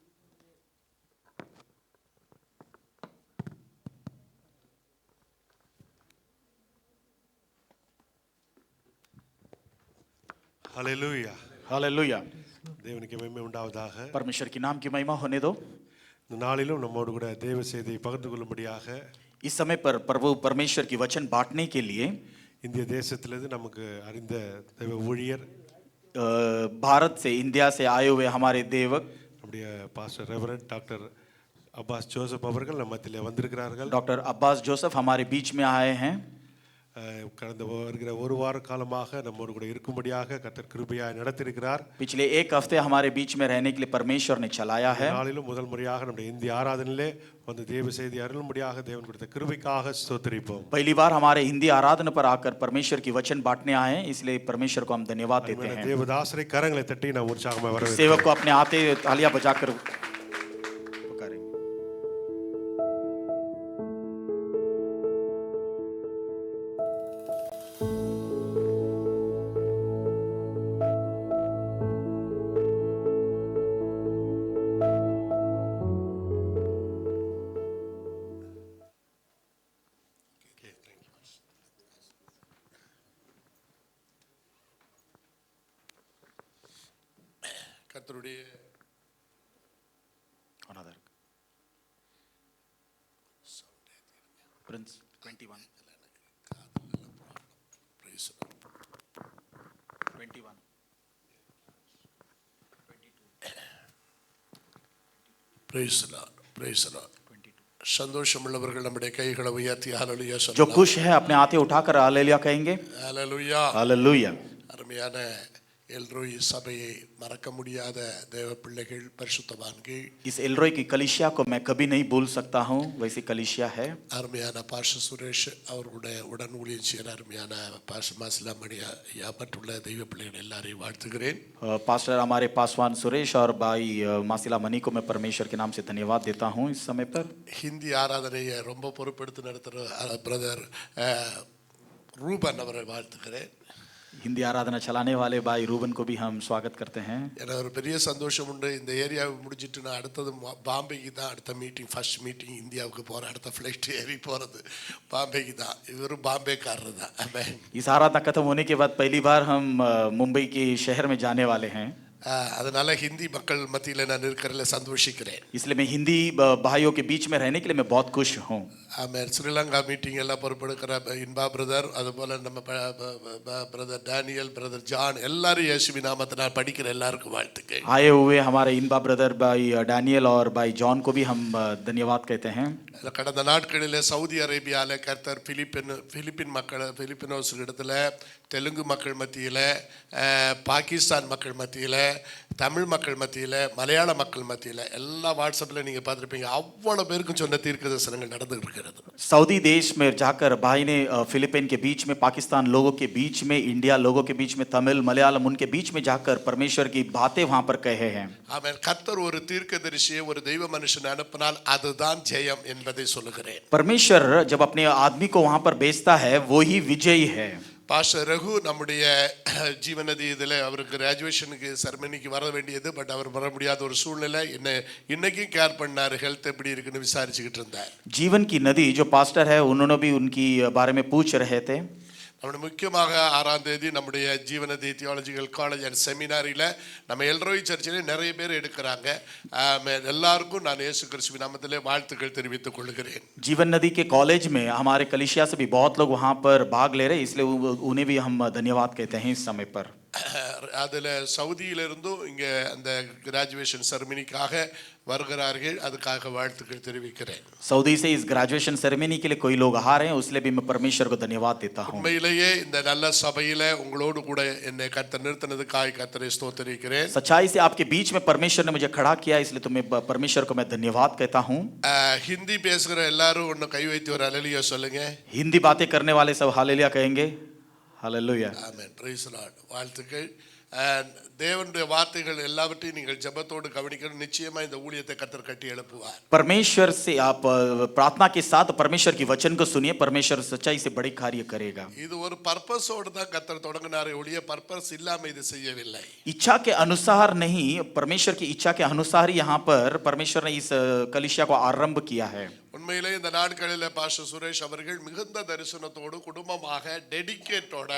Hallelujah hallelujah. దేవునికి మహిమ ఉండావதாக परमेश्वर की नाम की महिमा होने दो। இந்த நாளிலும் நம்மோடு கூட தேவ செய்தியை பகிர்ந்து கொள்ளும்படியாக इस समय पर प्रभु परमेश्वर की वचन बांटने के लिए இந்திய தேசத்திலிருந்து நமக்கு அறிந்த தேவ ஊழியர் भारत से इंडिया से आए हुए हमारे देवक நம்முடைய pastor reverend doctor Abbas Joseph அவர்கள் நம்ம மத்தியிலே வந்திருக்கிறார்கள்। डॉक्टर अब्बास जोसेफ हमारे बीच में आए हैं। கடந்த வருகிற ஒரு வார காலமாக நம்மோடு கூட இருக்கும்படியாக கர்த்தர் கிருபையாய் நடத்தியிருக்கிறார்। पिछले एक हफ्ते हमारे बीच में रहने के लिए परमेश्वर ने चलाया है। நாளிலும் முதல் முறையாக நம்முடைய இந்திய ஆராதனையிலே வந்து தேவ செய்தி அருளும்படியாக தேவன் கொடுத்த கிருபைக்காக ஸ்தோத்திரிப்போம்। पहली बार हमारे हिंदी आराधना पर आकर परमेश्वर की वचन बांटने आए हैं, इसलिए परमेश्वर को हम धन्यवाद देते हैं। தேவதாசரை கரங்களை தட்டி நாம் உற்சாகமாக வரவேற்கிறோம்। सेवक को अपने आते तालियां बजाकर पुकारेंगे। கர்த்தருடைய Prince 21 praise the Lord, praise the Lord. சந்தோஷமுள்ளவர்கள் நம்முடைய கைகளை உயர்த்தி ஹalleluya जो சொல்லலாம்। खुश है अपने आते उठाकर हालेलुया कहेंगे। ஹalleluya हालेलुया। அருமையான எல்ரோய் சபையை மறக்க முடியாத தேவ பிள்ளைகள் பரிசுத்தவான்கள். इस एलरोय की कलीसिया को मैं कभी नहीं भूल सकता हूँ, वैसी कलीसिया है. அருமையான பாஸ்டர் சுரேஷ் அவர்களுடைய உடன் ஊழியம் செய்கிற அருமையான பாஸ்டர் மாசிலாமணி ஐயா மற்றுள்ள தெய்வ பிள்ளைகள் எல்லாரையும் வாழ்த்துகிறேன். पास्टर हमारे पासवान सुरेश और भाई मासिला मनी को मैं परमेश्वर के नाम से धन्यवाद देता हूँ इस समय पर. ஹிந்தி ஆராதனையை ரொம்ப பொறுப்பெடுத்து நடத்துகிற பிரதர் ரூபன் அவரை வாழ்த்துக்கிறேன். हिंदी आराधना चलाने वाले भाई रूबन को भी हम स्वागत करते हैं. எனக்கு ஒரு பெரிய சந்தோஷம் உண்டு. இந்த ஏரியாவை முடிச்சிட்டு நான் அடுத்தது பாம்பேக்கு தான் அடுத்த மீட்டிங், ஃபர்ஸ்ட் மீட்டிங் இந்தியாவுக்கு போகிறேன். அடுத்த ஃப்ளைட் ஏறி போகிறது பாம்பேக்கு தான். இவரும் பாம்பேக்காரர் தான். ஆமென். इस आराधना खत्म होने के बाद पहली बार हम मुंबई के शहर में जाने वाले हैं. அதனால ஹிந்தி மக்கள் மத்தியில் நான் இருக்கிறதுல சந்தோஷிக்கிறேன். इसलिए मैं हिंदी भाइयों के बीच में रहने के लिए मैं बहुत खुश हूँ. ஆமாம். ஸ்ரீலங்கா மீட்டிங் எல்லாம் பொறுப்பெடுக்கிற இன்பா பிரதர், அதுபோல் நம்ம பிரதர் டேனியல், பிரதர் ஜான் எல்லாரும் இயேசுவின் நாமத்தினால் படிக்கிற எல்லாருக்கும் வாழ்த்துக்கள். आए हुए हमारे इनबा ब्रदर भाई डैनियल और भाई जॉन को भी हम धन्यवाद कहते हैं. கடந்த நாட்களில் சவுதி அரேபியாவில் கர்த்தர் பிலிப்பினோஸ் இடத்துல தெலுங்கு மக்கள் மத்தியில், பாகிஸ்தான் மக்கள் மத்தியில், தமிழ் மக்கள் மத்தியில், மலையாள மக்கள் மத்தியில் எல்லா வாட்ஸ்அப்பில் நீங்கள் பார்த்துருப்பீங்க. அவ்வளோ பேருக்கும் சொன்ன தீர்க்க தரிசனங்கள் நடந்துகிட்டு இருக்கிறது. सऊदी देश में जाकर भाई ने फिलिपीन के बीच में, पाकिस्तान लोगों के बीच में, इंडिया लोगों के बीच में, तमिल मलयालम उनके बीच में जाकर परमेश्वर की बातें वहां पर कहे हैं. ஆமென். கர்த்தர் ஒரு தீர்க்கதரிசியை ஒரு தெய்வ மனுஷனை அனுப்பினால் அதுதான் ஜெயம் என்பதை சொல்லுகிறேன். परमेश्वर जब अपने आदमी को वहां पर भेजता है वो ही विजयी है. பாஸ்டர் ரகு நம்முடைய ஜீவநதி இதில் அவருக்கு கிராஜுவேஷனுக்கு செரமனிக்கு வர வேண்டியது, பட் அவர் வர முடியாத ஒரு சூழ்நிலை. இன்னைக்கும் கேர் பண்ணார், ஹெல்த் எப்படி இருக்குன்னு விசாரிச்சுக்கிட்டு இருந்தார். जीवन की नदी जो पास्टर है उन्होंने भी उनकी बारे में पूछ रहे थे. நம்முடைய முக்கியமாக 6ஆம் தேதி நம்முடைய ஜீவநதி தியாலஜிக்கல் காலேஜ் அண்ட் செமினாரியில் நம்ம எல்ரோய் சர்ச்சிலே நிறைய பேர் எடுக்கிறாங்க. எல்லாருக்கும் நான் இயேசு கிறிஸ்துவின் நாமத்திலே வாழ்த்துக்கள் தெரிவித்துக் கொள்கிறேன். जीवन नदी के कॉलेज में हमारे कलीसिया से भी बहुत लोग वहां पर भाग ले रहे हैं, इसलिए उन्हें भी हम धन्यवाद कहते हैं इस समय पर. அதில் சவுதியிலிருந்தும் இங்கே அந்த கிராஜுவேஷன் செரமனிக்காக வருகிறார்கள். அதுக்காக வாழ்த்துக்கள் தெரிவிக்கிறேன். सऊदी से इस ग्रेजुएशन सेरेमनी के लिए कोई लोग आ रहे हैं, उसलिए भी मैं परमेश्वर को धन्यवाद देता हूँ. உண்மையிலேயே இந்த நல்ல சபையில உங்களோடு கூட என்னை கர்த்தர் நிறுத்தினதுக்காக கர்த்தரை ஸ்தோத்திரிக்கிறேன். सच्चाई से आपके बीच में परमेश्वर ने मुझे खड़ा किया, इसलिए तुम्हें परमेश्वर को मैं धन्यवाद कहता हूँ. ஹிந்தி பேசுகிற எல்லாரும் ஒன்று கை வைத்து ஒரு அல்லேலூயா சொல்லுங்க. हिंदी बातें करने वाले सब हालेलुया कहेंगे. Hallelujah. Amen. Praise the Lord. வாழ்த்துக்கள். தேவனுடைய வார்த்தைகள் எல்லாவற்றையும் நீங்கள் ஜெபத்தோடு கவனிக்கணும். நிச்சயமா இந்த ஊழியத்தை கர்த்தர் கட்டி எழுப்புவார். परमेश्वर से आप प्रार्थना के साथ परमेश्वर की वचन को सुनिए, परमेश्वर सच्चाई से बड़ी कार्य करेगा. இது ஒரு பர்பஸோடு தான் கர்த்தர் தொடங்கினாரே ஒழிய பர்பஸ் இல்லாம இது செய்யவில்லை. इच्छा के अनुसार नहीं, परमेश्वर की इच्छा के अनुसार ही यहाँ पर परमेश्वर ने इस कलीसिया को आरंभ किया है. உண்மையிலே இந்த நாட்களில் பாஸ்டர் சுரேஷ் அவர்கள் மிகுந்த தரிசனத்தோடு குடும்பமாக டெடிகேட்டோட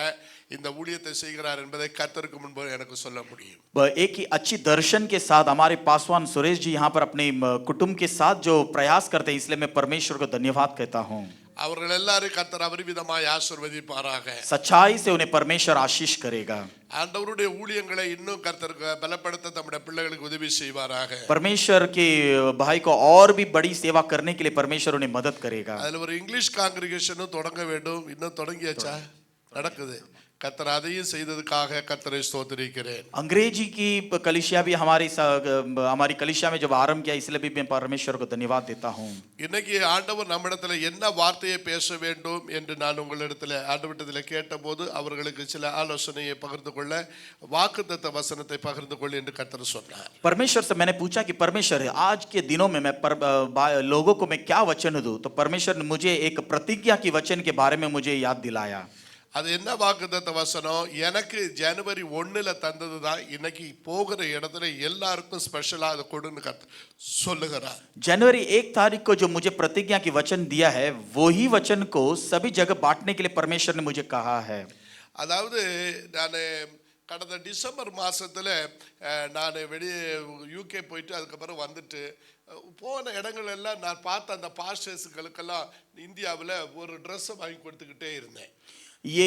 இந்த ஊழியத்தை செய்கிறார் என்பதை கர்த்தருக்கு முன்பு எனக்கு சொல்ல முடியும். एक ही अच्छी दर्शन के साथ हमारे पासवान सुरेश जी यहाँ पर अपने कुटुंब के साथ जो प्रयास करते हैं, इसलिए मैं परमेश्वर को धन्यवाद कहता हूँ. அவர்கள் எல்லாரும் கர்த்தர் அபரிவிதமாய் ஆசீர்வதிப்பாராக. सच्चाई से उन्हें परमेश्वर आशीष करेगा. ஆண்டவருடைய ஊழியங்களை இன்னும் கர்த்தர் பலப்படுத்த தம்முடைய பிள்ளைகளுக்கு உதவி செய்வாராக. परमेश्वर के भाई को और भी बड़ी सेवा करने के लिए परमेश्वर उन्हें मदद करेगा. அதுல ஒரு இங்கிலீஷ் காங்கிரிகேஷனும் தொடங்க வேண்டும். இன்னும் தொடங்கியாச்சா? நடக்குது. கர்த்தர் அதையும் செய்ததுக்காக கர்த்தரை ஸ்தோத்திரிக்கிறேன். अंग्रेजी की कलीसिया भी हमारी कलीसिया में जब आरंभ किया, इसलिए भी मैं परमेश्वर को धन्यवाद देता हूँ. இன்னைக்கு ஆண்டவர் நம்மிடத்துல என்ன வார்த்தையை பேச வேண்டும் என்று நான் உங்களிடத்துல ஆண்டவரிடத்தில் கேட்டபோது அவர்களுக்கு சில ஆலோசனையை பகிர்ந்து கொள்ள வாக்குத்தத்த வசனத்தை பகிர்ந்து கொள்ள என்று கர்த்தர் சொன்னார். परमेश्वर से मैंने पूछा कि परमेश्वर आज के दिनों में मैं लोगों को मैं क्या वचन दूं, तो परमेश्वर ने मुझे एक प्रतिज्ञा की वचन के बारे में मुझे याद दिलाया. அது என்ன வாக்குத்தத்த வசனம்? எனக்கு ஜனவரி 1 தந்தது தான் இன்னைக்கு போகிற இடத்துல எல்லாருக்கும் ஸ்பெஷலா அதை கொடுன்னு சொல்லுகிறார். जनवरी 1 तारीख को जो मुझे प्रतिज्ञा की वचन दिया है, वही वचन को सभी जगह बांटने के लिए परमेश्वर ने मुझे कहा है. அதாவது நான் கடந்த டிசம்பர் மாசத்துல நான் வெளியே யூகே போயிட்டு அதுக்கப்புறம் வந்துட்டு போன இடங்கள் எல்லாம் நான் பார்த்த அந்த பாஸ்டர்ஸுகளுக்கெல்லாம் இந்தியாவில் ஒரு ட்ரெஸ்ஸை வாங்கி கொடுத்துக்கிட்டே இருந்தேன். ये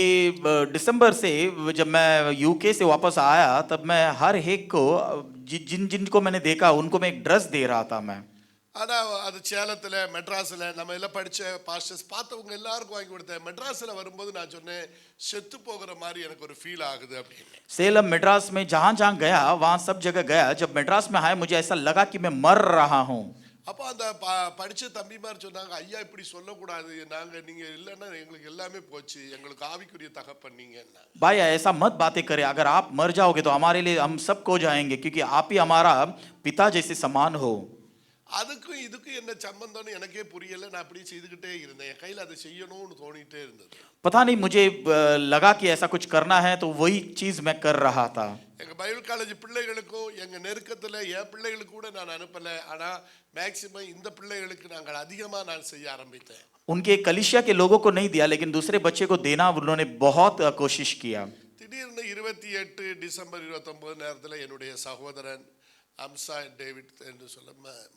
दिसंबर से जब मैं यूके से वापस आया, तब मैं हर एक को जिनको मैंने देखा उनको मैं एक ड्रेस दे रहा था. मैं ஆனால் அது சேலத்தில் மெட்ராஸில் நம்ம எல்லாம் படித்த பாஸ்டர்ஸ் பார்த்தவங்க எல்லாருக்கும் வாங்கி கொடுத்தேன். மெட்ராஸில் வரும்போது நான் சொன்னேன் செத்து போகிற மாதிரி எனக்கு ஒரு ஃபீல் ஆகுது அப்படின்னு. सेलम मेड्रास में जहां जहां गया वहां सब जगह गया, जब मेड्रास में आया मुझे ऐसा लगा कि मैं मर रहा हूं. அப்போ அந்த படித்த தம்பிமார் சொன்னாங்க, ஐயா இப்படி சொல்லக்கூடாது, நாங்கள் நீங்கள் இல்லைன்னா எங்களுக்கு எல்லாமே போச்சு, எங்களுக்கு ஆவிக்குரிய தகப்பன் நீங்கன்னா. भाई ऐसा मत बातें करें, अगर आप मर जाओगे तो हमारे लिए हम सब खो जाएंगे, क्योंकि आप ही हमारा पिता जैसे समान हो. அதுக்கும் இதுக்கும் என்ன சம்பந்தம்னு எனக்கே புரியல. நான் அப்படி செய்துக்கிட்டே இருந்தேன், என் கையில் அதை செய்யணும்னு தோணிட்டே இருந்தது. पता नहीं मुझे लगा कि ऐसा कुछ करना है, तो वही चीज मैं कर रहा था. எங்கள் பைபிள் காலேஜ் பிள்ளைகளுக்கும் எங்கள் நெருக்கத்தில் என் பிள்ளைகளுக்கு கூட நான் அனுப்பலை, ஆனால் மேக்சிமம் இந்த பிள்ளைகளுக்கு நாங்கள் அதிகமாக நான் செய்ய ஆரம்பித்தேன். उनके कलिसिया के लोगों को नहीं दिया, लेकिन दूसरे बच्चे को देना उन्होंने बहुत कोशिश किया. திடீர்னு 28 டிசம்பர் 29 நேரத்தில் என்னுடைய சகோதரன் அம்சா டேவிட் என்று சொல்ல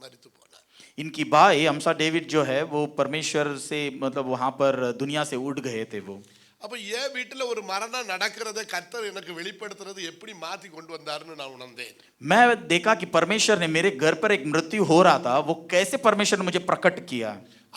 மரித்து போனார். इनकी भाई अम्सा डेविड जो है वो परमेश्वर से मतलब वहां पर दुनिया से उठ गए थे वो. அப்போ என் வீட்டில் ஒரு மரணம் நடக்கிறத கர்த்தர் எனக்கு வெளிப்படுத்துறது எப்படி மாற்றி கொண்டு வந்தாருன்னு நான் உணர்ந்தேன். मैं देखा कि परमेश्वर ने मेरे घर पर एक मृत्यु हो रहा था, वो कैसे परमेश्वर ने मुझे प्रकट किया.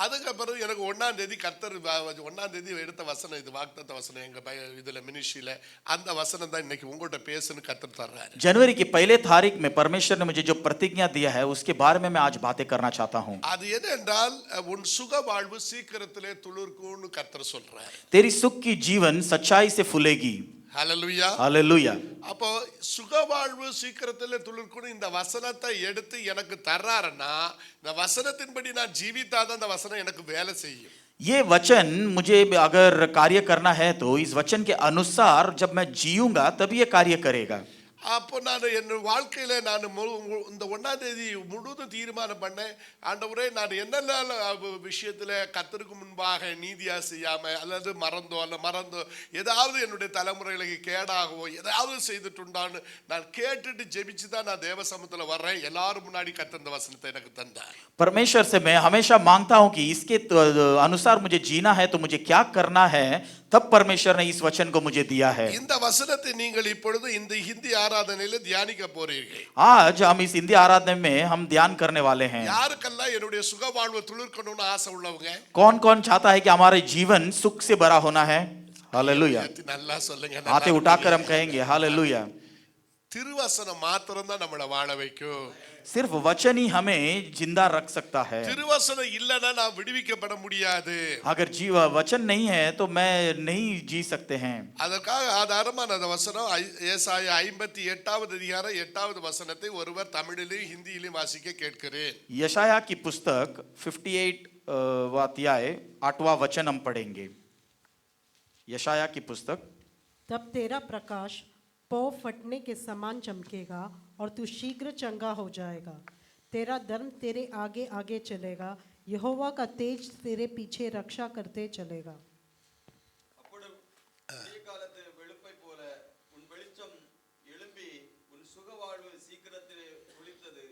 அதுக்கப்புறம் எனக்கு 1ஆம் தேதி கர்த்தர் 1ஆம் தேதி எடுத்த வசனம், இது வாக்குத்தத்த வசனம், எங்கள் இதில் மினிஸ்ட்ரியில் அந்த வசனம் தான் இன்னைக்கு உங்கள்கிட்ட பேசுன்னு கர்த்தர் தர்றாரு. जनवरी की पहले तारीख में परमेश्वर ने मुझे जो प्रतिज्ञा दिया है उसके बारे में मैं आज बातें करना चाहता हूँ. அது என்னென்றால் உன் சுக வாழ்வு சீக்கிரத்திலே துளிர்க்கும்னு கர்த்தர் சொல்றாரு. तेरी सुख की जीवन सच्चाई से फूलेगी. ஹல்லேலூயா. हालेलुया. அப்போ சுக வாழ்வு சீக்கிரத்தில் துளிர்க்கும்னு இந்த வசனத்தை எடுத்து எனக்கு தர்றாருன்னா, இந்த வசனத்தின்படி நான் ஜீவித்தாதான் அந்த வசனம் எனக்கு வேலை செய்யும். ये वचन मुझे अगर कार्य करना है तो इस वचन के अनुसार जब मैं जीऊंगा तभी ये कार्य करेगा. அப்போ நான் என் வாழ்க்கையில் நான் இந்த 1ஆம் தேதி முழுவதும் தீர்மானம் பண்ணேன், ஆண்டவரே நான் என்னென்ன விஷயத்தில் கர்த்தருக்கு முன்பாக நீதியாக செய்யாமல் அல்லது மறந்தோ ஏதாவது என்னுடைய தலைமுறைகளுக்கு கேடாகவோ ஏதாவது செய்துட்டுண்டான்னு நான் கேட்டுட்டு ஜெபிச்சு தான் நான் தேவ சமூகத்தில் வர்றேன். எல்லாரும் முன்னாடி கர்த்தர் இந்த வசனத்தை எனக்கு தந்தார். परमेश्वर से मैं हमेशा मांगता हूं कि इसके अनुसार मुझे जीना है तो मुझे क्या करना है, तब परमेश्वर ने इस वचन को मुझे दिया है. இந்த வசனத்தை நீங்கள் இப்பொழுது இந்த ஹிந்தி ஆராதனையில தியானிக்க போறீர்கள். आज हम इस हिंदी आराधना में हम ध्यान करने वाले हैं. யாருக்கெல்லாம் என்னுடைய சுக வாழ்வு துளிர்க்கணும்னு ஆசை உள்ளவங்க? कौन कौन चाहता है कि हमारे जीवन सुख से भरा होना है? हालेलुया. நல்லா சொல்லுங்க. हाथे उठाकर हम कहेंगे हालेलुया. திருவசனம் மாத்திரம் தான் நம்மளை வாழ வைக்கும். सिर्फ वचन ही हमें जिंदा रख सकता है. திருவசனம் இல்லைன்னா நான் விடுவிக்கப்பட முடியாது. अगर वचन नहीं है तो मैं नहीं जी सकते हैं. அதற்காக ஆதாரமான அந்த வசனம் ஏசாயா 58வது அதிகாரம் 8வது வசனத்தை ஒருவர் தமிழிலும் ஹிந்தியிலும் வாசிக்க கேட்கிறேன். यशाया की पुस्तक 58वां अध्याय 8वां वचन हम पढ़ेंगे. यशाया की पुस्तक. तब तेरा प्रकाश पौ फटने के समान चमकेगा और तू शीघ्र चंगा हो जाएगा. तेरा धर्म तेरे आगे आगे चलेगा, यहोवा का तेज तेरे पीछे रक्षा करते चलेगा. அப்பொழுது காலத்து வெளுப்பை போல உன் வெளிச்சம் எழும்பி உன் சுகவாழ்வு சீக்கிரத்திலே ஒளித்தது.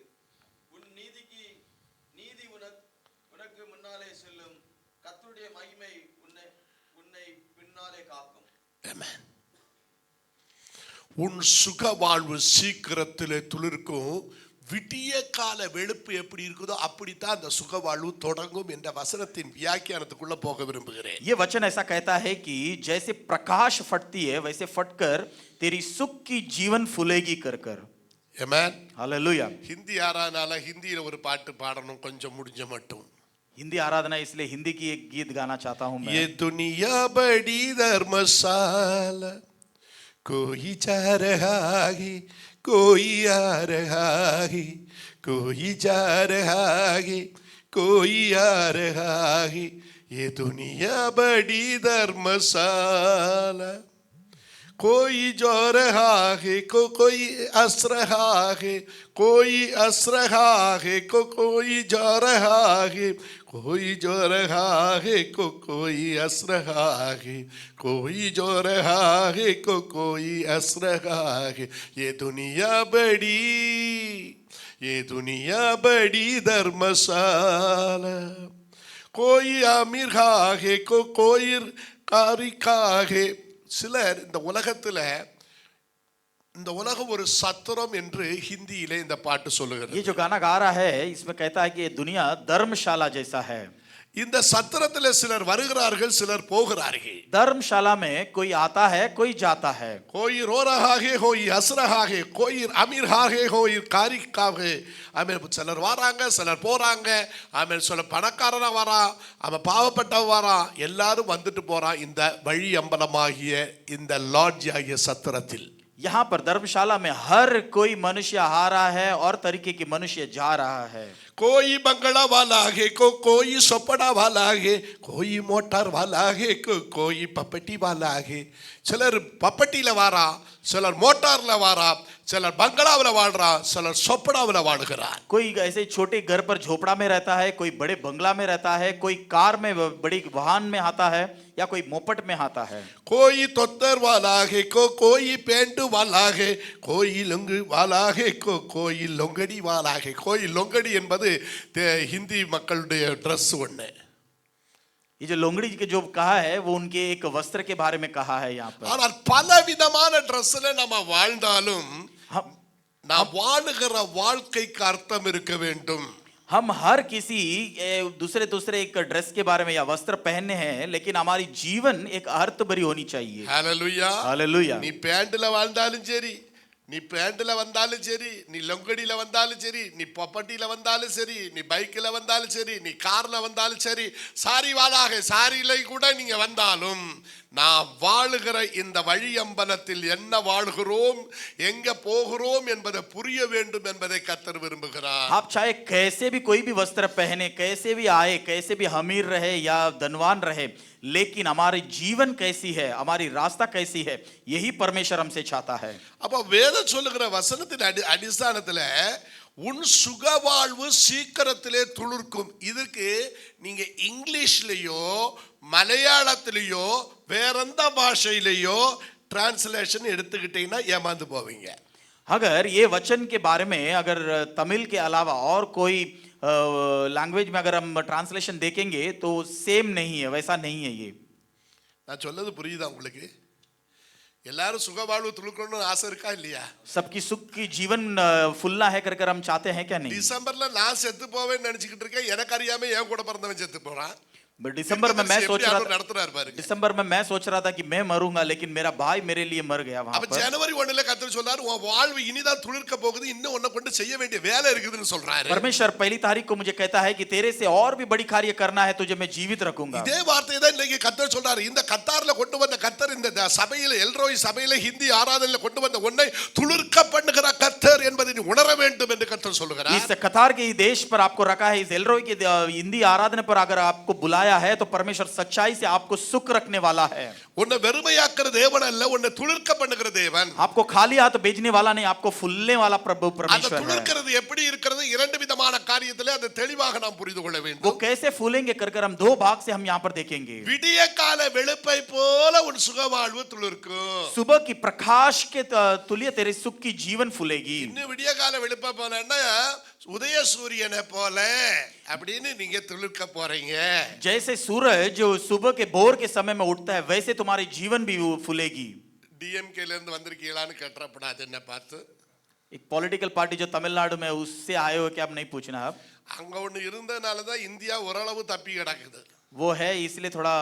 உன் நீதி உனக்கு முன்னாலே செல்லும். கர்த்தருடைய மகிமை உன்னை பின்னாலே காக்கும். ஆமென். உன் சுக வாழ்வு சீக்கிரத்திலே துளிர்க்கும். விடிய கால வெளுப்பு எப்படி இருக்குதோ அப்படித்தான் அந்த சுக வாழ்வு தொடங்கும் என்ற வசனத்தின் வியாக்கியானத்துக்குள்ள போக விரும்புகிறேன். ये वचन ऐसा कहता है कि जैसे प्रकाश फटती है वैसे फटकर तेरी सुख की जीवन फूलेगी कर कर. ஆமென். हालेलुया. ஹிந்தி ஆராதனால ஹிந்தியில ஒரு பாட்டு பாடணும் கொஞ்சம் முடிஞ்ச மட்டும். हिंदी आराधना इसलिए हिंदी की एक गीत गाना चाहता हूं मैं. ये दुनिया बड़ी धर्मशाला, कोई जा रहा है कोई आ रहा है, कोई जा रहा है कोई आ रहा है. ये दुनिया बड़ी धर्मशाला, कोई जो रहा है कोई हंस रहा है, कोई हंस रहा है कोई जो रहा है, कोई जो रहा है कोई हंस रहा है, कोई जो रहा है कोई हंस रहा है. ये दुनिया बड़ी धर्मशाला, कोई अमीर है कोई कारी है. சிலர் இந்த உலகத்தில் இந்த உலகம் ஒரு சத்திரம் என்று ஹிந்தியிலே இந்த பாட்டு சொல்லுகிறது. ये जो गाना गा रहा है इसमें कहता है कि ये दुनिया धर्मशाला जैसा है. இந்த சத்திரத்தில் சிலர் வருகிறார்கள், சிலர் போகிறார்கள். धर्मशाला में कोई आता है कोई जाता है. कोई रो रहा है, कोई हंस रहा है, कोई अमीर है, कोई कारिका है. ஆமென். சிலர் வராங்க, சிலர் போறாங்க. ஆமென். சில பணக்காரனா வரா, அவன் பாவப்பட்டவன் வரா, எல்லாரும் வந்துட்டு போறான் இந்த வழி அம்பலமாகிய இந்த லாட்ஜ் ஆகிய சத்திரத்தில். यहाँ पर धर्मशाला में हर कोई मनुष्य आ रहा है और तरीके के मनुष्य जा रहा है. कोई बंगला वाला है, कोई सोपड़ा वाला है, कोई मोटर वाला है, कोई पपटी वाला है. சிலர் பப்பட்டியில வாரா, சிலர் மோட்டார்ல வாரா, சிலர் பங்களாவில் வாழ்றா, சிலர் சொப்படாவில் வாழ்கிறார். कोई ऐसे छोटे घर पर झोपड़ा में रहता है, कोई बड़े बंगला में रहता है, कोई कार में बड़ी वाहन में आता है या कोई मोपट में आता है. कोई तोतर वाला है, कोई पेंट वाला है, कोई लुंगी वाला है, कोई लొంగடி वाला है. कोई लొంగடி என்பது हिंदी மக்களுடைய ட்ரெஸ் ஒண்ணு. ये जो लोंगड़ी के जो कहा है वो उनके एक वस्त्र के बारे में कहा है यहाँ पर. ஆனால் பல விதமான ட்ரெஸ்ல நம்ம வாழ்ந்தாலும் நாம் வாழுகிற வாழ்க்கைக்கு அர்த்தம் இருக்க வேண்டும். हम हर किसी दूसरे एक ड्रेस के बारे में या वस्त्र पहनने हैं, लेकिन हमारी जीवन एक अर्थ भरी होनी चाहिए. ஹalleluya. हालेलुया. நீ பேண்ட்ல வாழ்ந்தாலும் சரி, நீ பேண்ட்ல வந்தாலும் சரி, நீ லொங்கடியில வந்தாலும் சரி, நீ பப்பட்டியில வந்தாலும் சரி, நீ பைக்கில் வந்தாலும் சரி, நீ கார்ல வந்தாலும் சரி, சாரி வாளாக சாரியில கூட நீங்க வந்தாலும் நாம் வாழுகிற இந்த வழி அம்பலத்தில் என்ன வாழ்கிறோம், எங்க போகிறோம் என்பதை புரிய வேண்டும் என்பதை கர்த்தர் விரும்புகிறார். आप चाहे कैसे भी कोई भी वस्त्र पहने, कैसे भी आए, कैसे भी अमीर रहे या धनवान रहे, लेकिन हमारी जीवन कैसी है, हमारी रास्ता कैसी है, यही परमेश्वर हमसे चाहता है. அப்ப வேதம் சொல்லுகிற வசனத்தின் அடிസ്ഥാனத்துல உன் சுகவாழ்வு சீக்கிரத்திலே துளிர்க்கும். இதுக்கு நீங்க இங்கிலீஷ்லயோ மலையாளத்திலேயோ வேற எந்த பாஷையிலேயோ டிரான்ஸ்லேஷன் எடுத்துக்கிட்டீங்கன்னா ஏமாந்து போவீங்க. अगर ये वचन के बारे में अगर तमिल के अलावा और कोई लैंग्वेज में अगर हम ट्रांसलेशन देखेंगे तो सेम नहीं है, वैसा नहीं है. ये நான் சொல்றது புரியுதா உங்களுக்கு? எல்லாரும் சுகவாழ்வு துளுக்கணும்னு ஆசை இருக்கா இல்லையா? सबकी सुख की जीवन फुलना है कर हम चाहते हैं क्या नहीं? டிசம்பர்ல நான் செத்து போவேன்னு நினைச்சுக்கிட்டு இருக்கேன், எனக்கு அறியாம என் கூட பிறந்தவன் செத்து போறான். दिसंबर में मैं सोच रहा था, நடத்துறாரு பாருங்க. दिसंबर में मैं सोच रहा था कि मैं मरूंगा, लेकिन मेरा भाई मेरे लिए मर गया वहां அப்ப पर. ஜனவரி 1ல கர்த்தர் சொல்றாரு, உன் வாழ்வு இனிதான் துளிர்க்க போகுது, இன்னும் உன்னை கொண்டு செய்ய வேண்டிய வேலை இருக்குதுன்னு சொல்றாரு. परमेश्वर पहली तारीख को मुझे कहता है कि तेरे से और भी बड़ी कार्य करना है, तुझे मैं जीवित रखूंगा. இதே வார்த்தையை தான் இன்னைக்கு கர்த்தர் சொல்றாரு. இந்த கத்தார்ல கொண்டு வந்த கர்த்தர், இந்த சபையில எல்ரோய் சபையில ஹிந்தி ஆராதனையில கொண்டு வந்த உன்னை துளிர்க்க பண்ணுகிற கர்த்தர் என்பதை நீ உணர வேண்டும் என்று கர்த்தர் சொல்லுகிறார். इस कतार के देश पर आपको रखा है, इस एलरोई के हिंदी आराधना पर अगर आपको बुलाया है तो परमेश्वर सच्चाई से आपको सुख रखने वाला है. உன்னை வெறுமையாக்குற தேவன் அல்ல, உன்னை துளிர்க்க பண்ணுகிற தேவன். आपको खाली हाथ भेजने वाला नहीं, आपको फुलने वाला प्रभु அந்த परमेश्वर है. துளிர்க்கிறது எப்படி இருக்கிறது? இரண்டு விதமான காரியத்திலே அதை தெளிவாக நாம் புரிந்து கொள்ள वो வேண்டும். कैसे फूलेंगे कर हम दो भाग से हम यहाँ पर देखेंगे. விடிய கால வெளுப்பை போல உன் சுகவாழ்வு துளிர்க்கும். सुबह की प्रकाश के तुल्य तेरे सुख की जीवन फूलेगी. இன்னும் விடிய கால வெளுப்பை போலன்னா உதய சூரியனை போல அப்படின்னு நீங்க துளிர்க்க போறீங்க. जैसे सूरज जो सुबह के भोर के समय में उठता है, वैसे तुम्हारी जीवन भी फूलेगी. டிஎம்கேல இருந்து வந்திருக்கீங்களான்னு கேட்டறப்படாது என்ன பார்த்து. एक पॉलिटिकल पार्टी जो तमिलनाडु में उससे आए हो क्या, आप नहीं पूछना. अब அங்க ஒண்ணு இருந்தனால தான் இந்தியா ஓரளவு தப்பி கிடக்குது. वो है इसलिए थोड़ा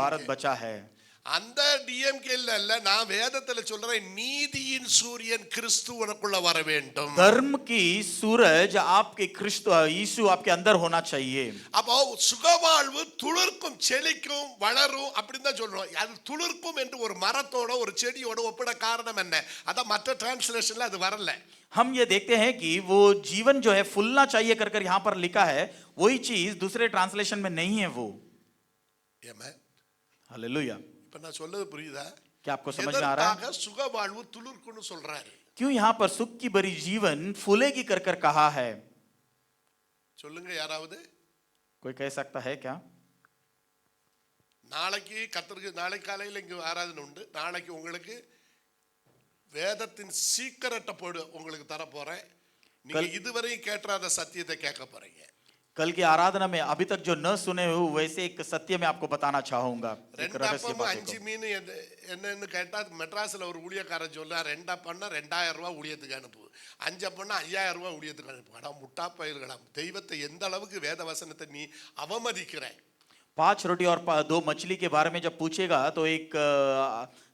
भारत बचा है. அந்த டிஎம்கேல அல்ல, நான் வேதத்துல சொல்றேன், நீதியின் சூரியன் கிறிஸ்து உனக்குள்ள வர வேண்டும். धर्म की सूरज आपके क्रिस्त यीशु आपके अंदर होना चाहिए. அப்போ சுகவாழ்வு துளிர்க்கும், செழிக்கும், வளரும் அப்படின்னு தான் சொல்றோம். அது துளிர்க்கும் என்று ஒரு மரத்தோட ஒரு செடியோட ஒப்பிட காரணம் என்ன? அதான் மற்ற டிரான்ஸ்லேஷன்ல அது வரல. हम ये देखते हैं कि वो जीवन जो है फूलना चाहिए कर यहाँ पर लिखा है, वही चीज दूसरे ट्रांसलेशन में नहीं है वो. ஏமே हालेलुया. இப்ப நான் சொல்றது புரியுதா? क्या आपको समझ में आ रहा है? எதற்காக சுகவாழ்வு துளிர்க்கும்னு சொல்றாரு? क्यों यहाँ पर सुख की भरी जीवन फूलेगी कर कहा है? சொல்லுங்க யாராவது. कोई कह सकता है क्या? நாளைக்கு கர்த்தருக்கு நாளை காலையில் இங்க ஆராதனை உண்டு. நாளைக்கு உங்களுக்கு வேதத்தின் சீக்கிரட்டை போடு உங்களுக்கு தர போறேன். நீங்க இதுவரையும் கேட்காத சத்தியத்தை கேட்க போறீங்க. कल की आराधना में अभी तक जो न सुने हो वैसे एक सत्य में आपको बताना चाहूंगा, एक रहस्य ரெண்டப்பமும் बातें 5 को। மீன் என்னன்னு கேட்டா மெட்ராஸ்ல ஒரு ஊழியக்காரன் சொல்ல ரெண்டப்பம்னா 2000 ரூபாய் ஊழியத்துக்கு அனுப்பு, 5 அப்பம்னா 5000 ரூபாய் ஊழியத்துக்கு அனுப்பு. அடா முட்டா பயிர்களாம், தெய்வத்தை எந்த அளவுக்கு வேத வசனத்தை நீ அவமதிக்கிற. 5 रोटी और 2 मछली के बारे में जब पूछेगा तो एक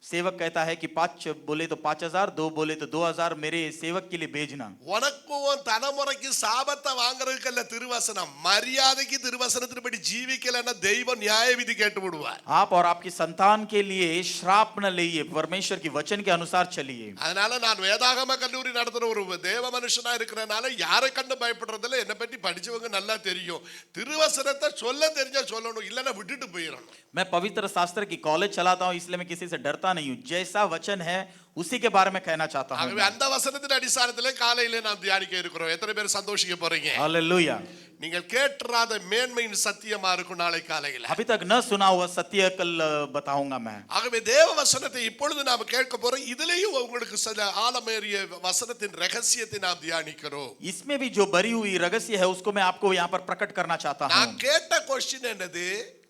सेवक कहता है कि 5 बोले तो 5000, 2 बोले तो 2000 मेरे सेवक के लिए भेजना। உனக்கும் தலைமுறைக்கு சாபத்தை வாங்குறதுக்கல்ல திருவசனம், மரியாதைக்கு திருவசனத்தின்படி ஜீவிக்கலன்னா தெய்வம் நியாய விதி கேட்டு விடுவார். आप और आपकी संतान के लिए श्राप न लेइए, परमेश्वर की वचन के अनुसार चलिए। அதனால நான் வேதாகம கல்லூரி நடத்துற ஒரு தேவ மனுஷனா இருக்கிறனால யாரை கண்டு பயப்படுறதில்ல. என்னை பற்றி படிச்சவங்க நல்லா தெரியும். திருவசனத்தை சொல்ல தெரிஞ்சா சொல்லணும், இல்லைன்னா விட்டுட்டு போயிடணும். मैं पवित्र शास्त्र की कॉलेज चलाता हूँ, इसलिए मैं किसी से डरता नहीं हूँ। जैसा वचन है उसी के बारे में कहना चाहता हूँ। ஆகவே அந்த வசனத்தின் அடிസ്ഥാനத்திலே காலையிலே நாம் தியானிக்க இருக்கிறோம். எத்தனை பேர் சந்தோஷிக்க போறீங்க? हालेलुया। நீங்கள் கேட்றாத மேன்மையின் சத்தியமா இருக்கும் நாளை காலையில. अभी तक न सुना हुआ सत्य कल बताऊंगा मैं। ஆகவே தேவ வசனத்தை இப்பொழுது நாம் கேட்க போறோம். இதுலயும் உங்களுக்கு சில ஆழமேறிய வசனத்தின் ரகசியத்தை நாம் தியானிக்கிறோம். इसमें भी जो बरी हुई रहस्य है उसको मैं आपको यहाँ पर प्रकट करना चाहता நான் हूँ। கேட்ட क्वेश्चन என்னது?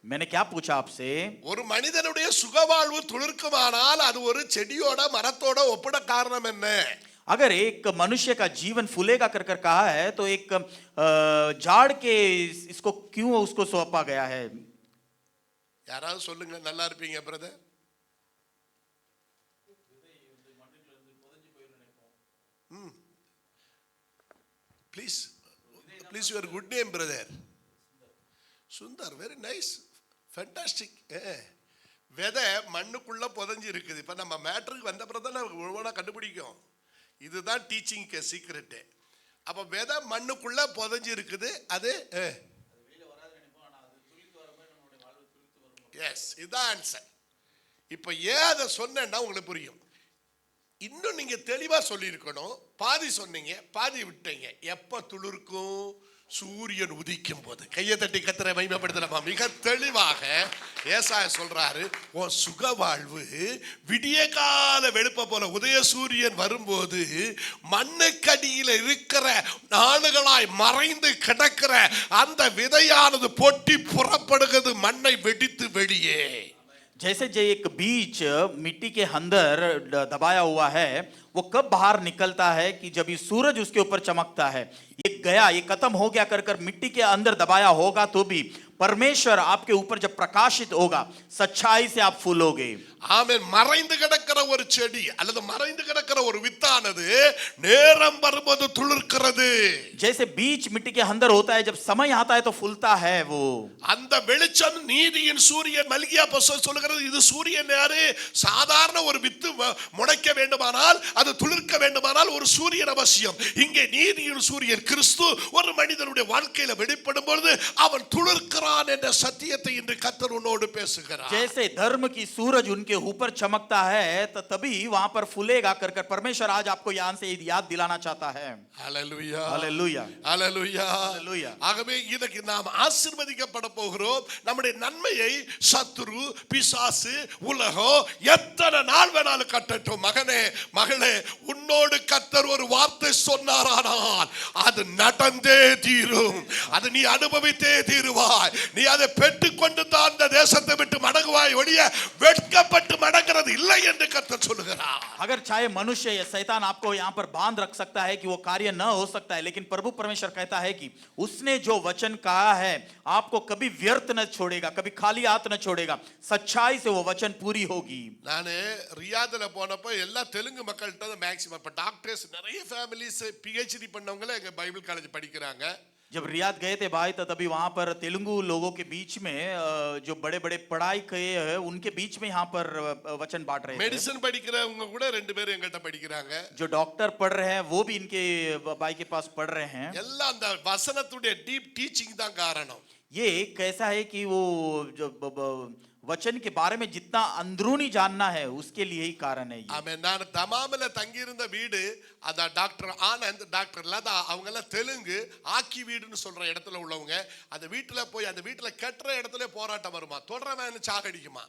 मैंने क्या पूछा आपसे? ஒரு மனிதனுடைய சுகவாழ்வு துளிர்க்குமானால் அது ஒரு செடியோட மரத்தோட ஒப்பிட காரணம் என்ன? अगर एक मनुष्य का जीवन फूलेगा कर कर कहा है तो एक झाड़ के इसको क्यों उसको सौंपा गया है? யாராவது சொல்லுங்க, நல்லா இருப்பீங்க brother. Please please your good name brother. Sundar, very nice, fantastic. விதை மண்ணுக்குள்ள புதஞ்சு இருக்குது. இப்போ நம்ம மேட்ருக்கு வந்த பிறகு தான் நமக்கு ஒழுங்காக கண்டுபிடிக்கும். இதுதான் டீச்சிங்க்கு சீக்ரெட்டு. அப்போ விதை மண்ணுக்குள்ள புதஞ்சு இருக்குது. அது எஸ், இதுதான் ஆன்சர். இப்போ ஏன் அதை சொன்னேன்னா உங்களுக்கு புரியும். இன்னும் நீங்க தெளிவா சொல்லியிருக்கணும். பாதி சொன்னீங்க, பாதி விட்டீங்க. எப்ப துளிர்க்கும்? சூரியன் உதிக்கும் போது. கையை தட்டி கத்திர மகிமைப்படுத்தலாமா? மிக தெளிவாக ஏசாயா சொல்றாரு, உன் சுக வாழ்வு விடிய கால வெளுப்ப போல உதய சூரியன் வரும்போது மண்ணுக்கடியில் இருக்கிற நாளுகளாய் மறைந்து கிடக்கிற அந்த விதையானது பொட்டி புறப்படுகிறது, மண்ணை வெடித்து வெளியே. जैसे जो एक बीज मिट्टी के अंदर दबाया हुआ है, वो कब बाहर निकलता है कि जब ये सूरज उसके ऊपर चमकता है। ये गया, ये खत्म हो गया कर कर मिट्टी के अंदर दबाया होगा तो भी परमेश्वर आपके ऊपर जब प्रकाशित होगा, सच्चाई से आप फूलोगे। ஆமென். மறைந்து கிடக்கிற ஒரு செடி அல்லது மறைந்து கிடக்கிற ஒரு வித்தானது நேரம் வரும்போது துளிர்க்கிறது. जैसे बीज मिट्टी के अंदर होता है, जब समय आता है तो फूलता है वो। அந்த வெளிச்சம் நீதியின் சூரியன். மல்கியா புத்தகம் சொல்லுகிறது, இது சூரியன் யாரு? சாதாரண ஒரு வித்து முளைக்க வேண்டுமானால், அது துளிர்க்க வேண்டுமானால் ஒரு சூரியன் அவசியம். இங்கே நீதியின் சூரியன் கிறிஸ்து ஒரு மனிதனுடைய வாழ்க்கையில வெளிப்படும் பொழுது அவன் துளிர்க்கிறான் என்ற சத்தியத்தை இன்று கர்த்தர் உன்னோடு பேசுகிறார். जैसे धर्म की सूरज उनके ऊपर चमकता है तो तभी वहां पर फूलेगा कर कर परमेश्वर आज आपको यहाँ से याद दिलाना चाहता है। ஹல்லேலூயா, हालेलुया, ஹல்லேலூயா, हालेलुया। ஆகவே இதுக்கு நாம் ஆசீர்வதிக்கப்பட போகிறோம். நம்முடைய நன்மையை சத்துரு, பிசாசு, உலகம் எத்தனை நாள் வேணாலும் கட்டட்டும். மகனே, மகளே, உன்னோடு கர்த்தர் ஒரு வார்த்தை சொன்னாரானால் அது நடந்தே தீரும். அது நீ அனுபவித்தே தீருவாய். நீ அதை பெற்றுக்கொண்டு தான் அந்த தேசத்தை விட்டு மடங்குவாய் ஒழிய வெட்கப்பட்டு மடங்கிறது இல்லை என்று கர்த்தர் சொல்லுகிறார். अगर चाहे मनुष्य या शैतान आपको यहाँ पर बांध रख सकता है कि वो कार्य न हो सकता है, लेकिन प्रभु परमेश्वर कहता है कि उसने जो वचन कहा है आपको कभी व्यर्थ न छोड़ेगा, कभी खाली हाथ न छोड़ेगा। सच्चाई से वो वचन पूरी होगी। நானு ரியாதுல போனப்போ எல்லா தெலுங்கு மக்கள்கிட்ட தான் மேக்ஸிமம். இப்போ டாக்டர்ஸ் நிறைய ஃபேமிலிஸ் PhD பண்ணவங்களே எங்க பைபிள் காலேஜ் படிக்கிறாங்க. जब रियाद गए थे भाई तो तभी वहां पर तेलुगु लोगों के बीच में जो बड़े बड़े पढ़ाई किए हैं उनके बीच में यहाँ पर वचन बांट रहे थे। மெடிசன் படிக்கிறவங்க கூட 2 பேர் எங்கள்கிட்ட படிக்கிறாங்க. जो डॉक्टर पढ़ रहे हैं वो भी इनके भाई के पास पढ़ रहे हैं। எல்லாம் அந்த வசனத்துடைய டீப் டீச்சிங் தான் காரணம். ये कैसा है कि वो जो वचन के बारे में जितना अंदरूनी जानना है उसके लिए ही कारण है ये। ஆமென். நான் தமாமில் தங்கியிருந்த வீடு, அத டாக்டர் ஆனந்த், டாக்டர் லதா அவங்க எல்லாம் தெலுங்கு ஆக்கி வீடுன்னு சொல்ற இடத்துல உள்ளவங்க. அந்த வீட்டுல போய் அந்த வீட்டுல கட்டுற இடத்துல போராட்டம் வருமா, தொடரவன் சாகடிக்குமா.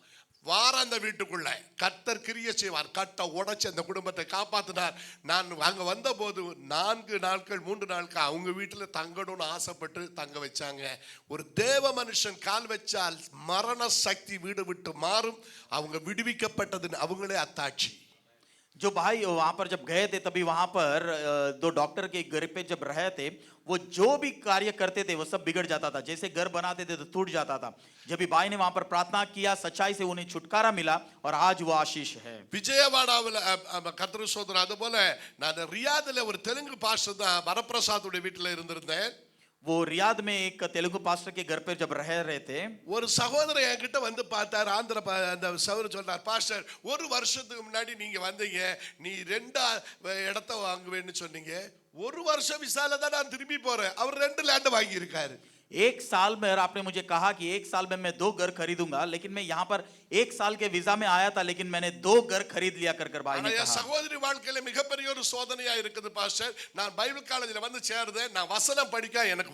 வார அந்த வீட்டுக்குள்ள கர்த்தர் கிரியை செய்வார். கட்ட உடைச்சு அந்த குடும்பத்தை காப்பாத்தினார். நான் அங்க வந்த போது 4 நாட்கள் 3 நாட்கள் அவங்க வீட்டுல தங்கணும்னு ஆசைப்பட்டு தங்க வச்சாங்க. ஒரு தேவ மனுஷன் கால் வச்சால் மரண சக்தி வீடு விட்டு மாறும். அவங்க விடுவிக்கப்பட்டதுன்னு அவங்களே அத்தாட்சி. जो भाई वहां पर जब गए थे तभी वहां पर 2 डॉक्टर के घर पे जब रहे थे, वो जो भी कार्य करते थे वो सब बिगड़ जाता था। जैसे घर बनाते थे तो टूट जाता था। जब भी भाई ने वहां पर प्रार्थना किया, सच्चाई से उन्हें छुटकारा मिला और आज वो आशीष है। விஜயவாடாவில் கர்த்தர் சோதரன். அது போல நான் ரியாதுல ஒரு தெலுங்கு பாஸ்டர் தான் வரப்பிரசாதுடைய வீட்டுல இருந்திருந்தேன். वो रियाद में एक तेलुगु पास्टर के घर पे जब रह रहे थे, ஒரு சகோதரர் என்கிட்ட வந்து பார்த்தார். ஆந்திர அந்த சகோதரர் சொன்னார், பாஸ்டர் 1 வருஷத்துக்கு முன்னாடி நீங்க வந்தீங்க, நீ 2 இடத்த வாங்குவேன்னு சொன்னீங்க. 1 வருஷம் விசால தான் நான் திரும்பி போறேன். அவர் 2 லேண்ட் வாங்கி இருக்காரு. 1 साल में आपने मुझे कहा कि 1 साल में मैं 2 घर खरीदूंगा, लेकिन मैं यहाँ पर 1 साल के वीजा में आया था, लेकिन मैंने 2 घर खरीद लिया कर भाई ने कहा। சகோதரி வாழ்க்கையில மிகப்பெரிய ஒரு சோதனையா இருக்குது பாஸ்டர். நான் பைபிள் காலேஜில் வந்து சேர்ந்தேன். நான் வசனம் படிக்க எனக்கு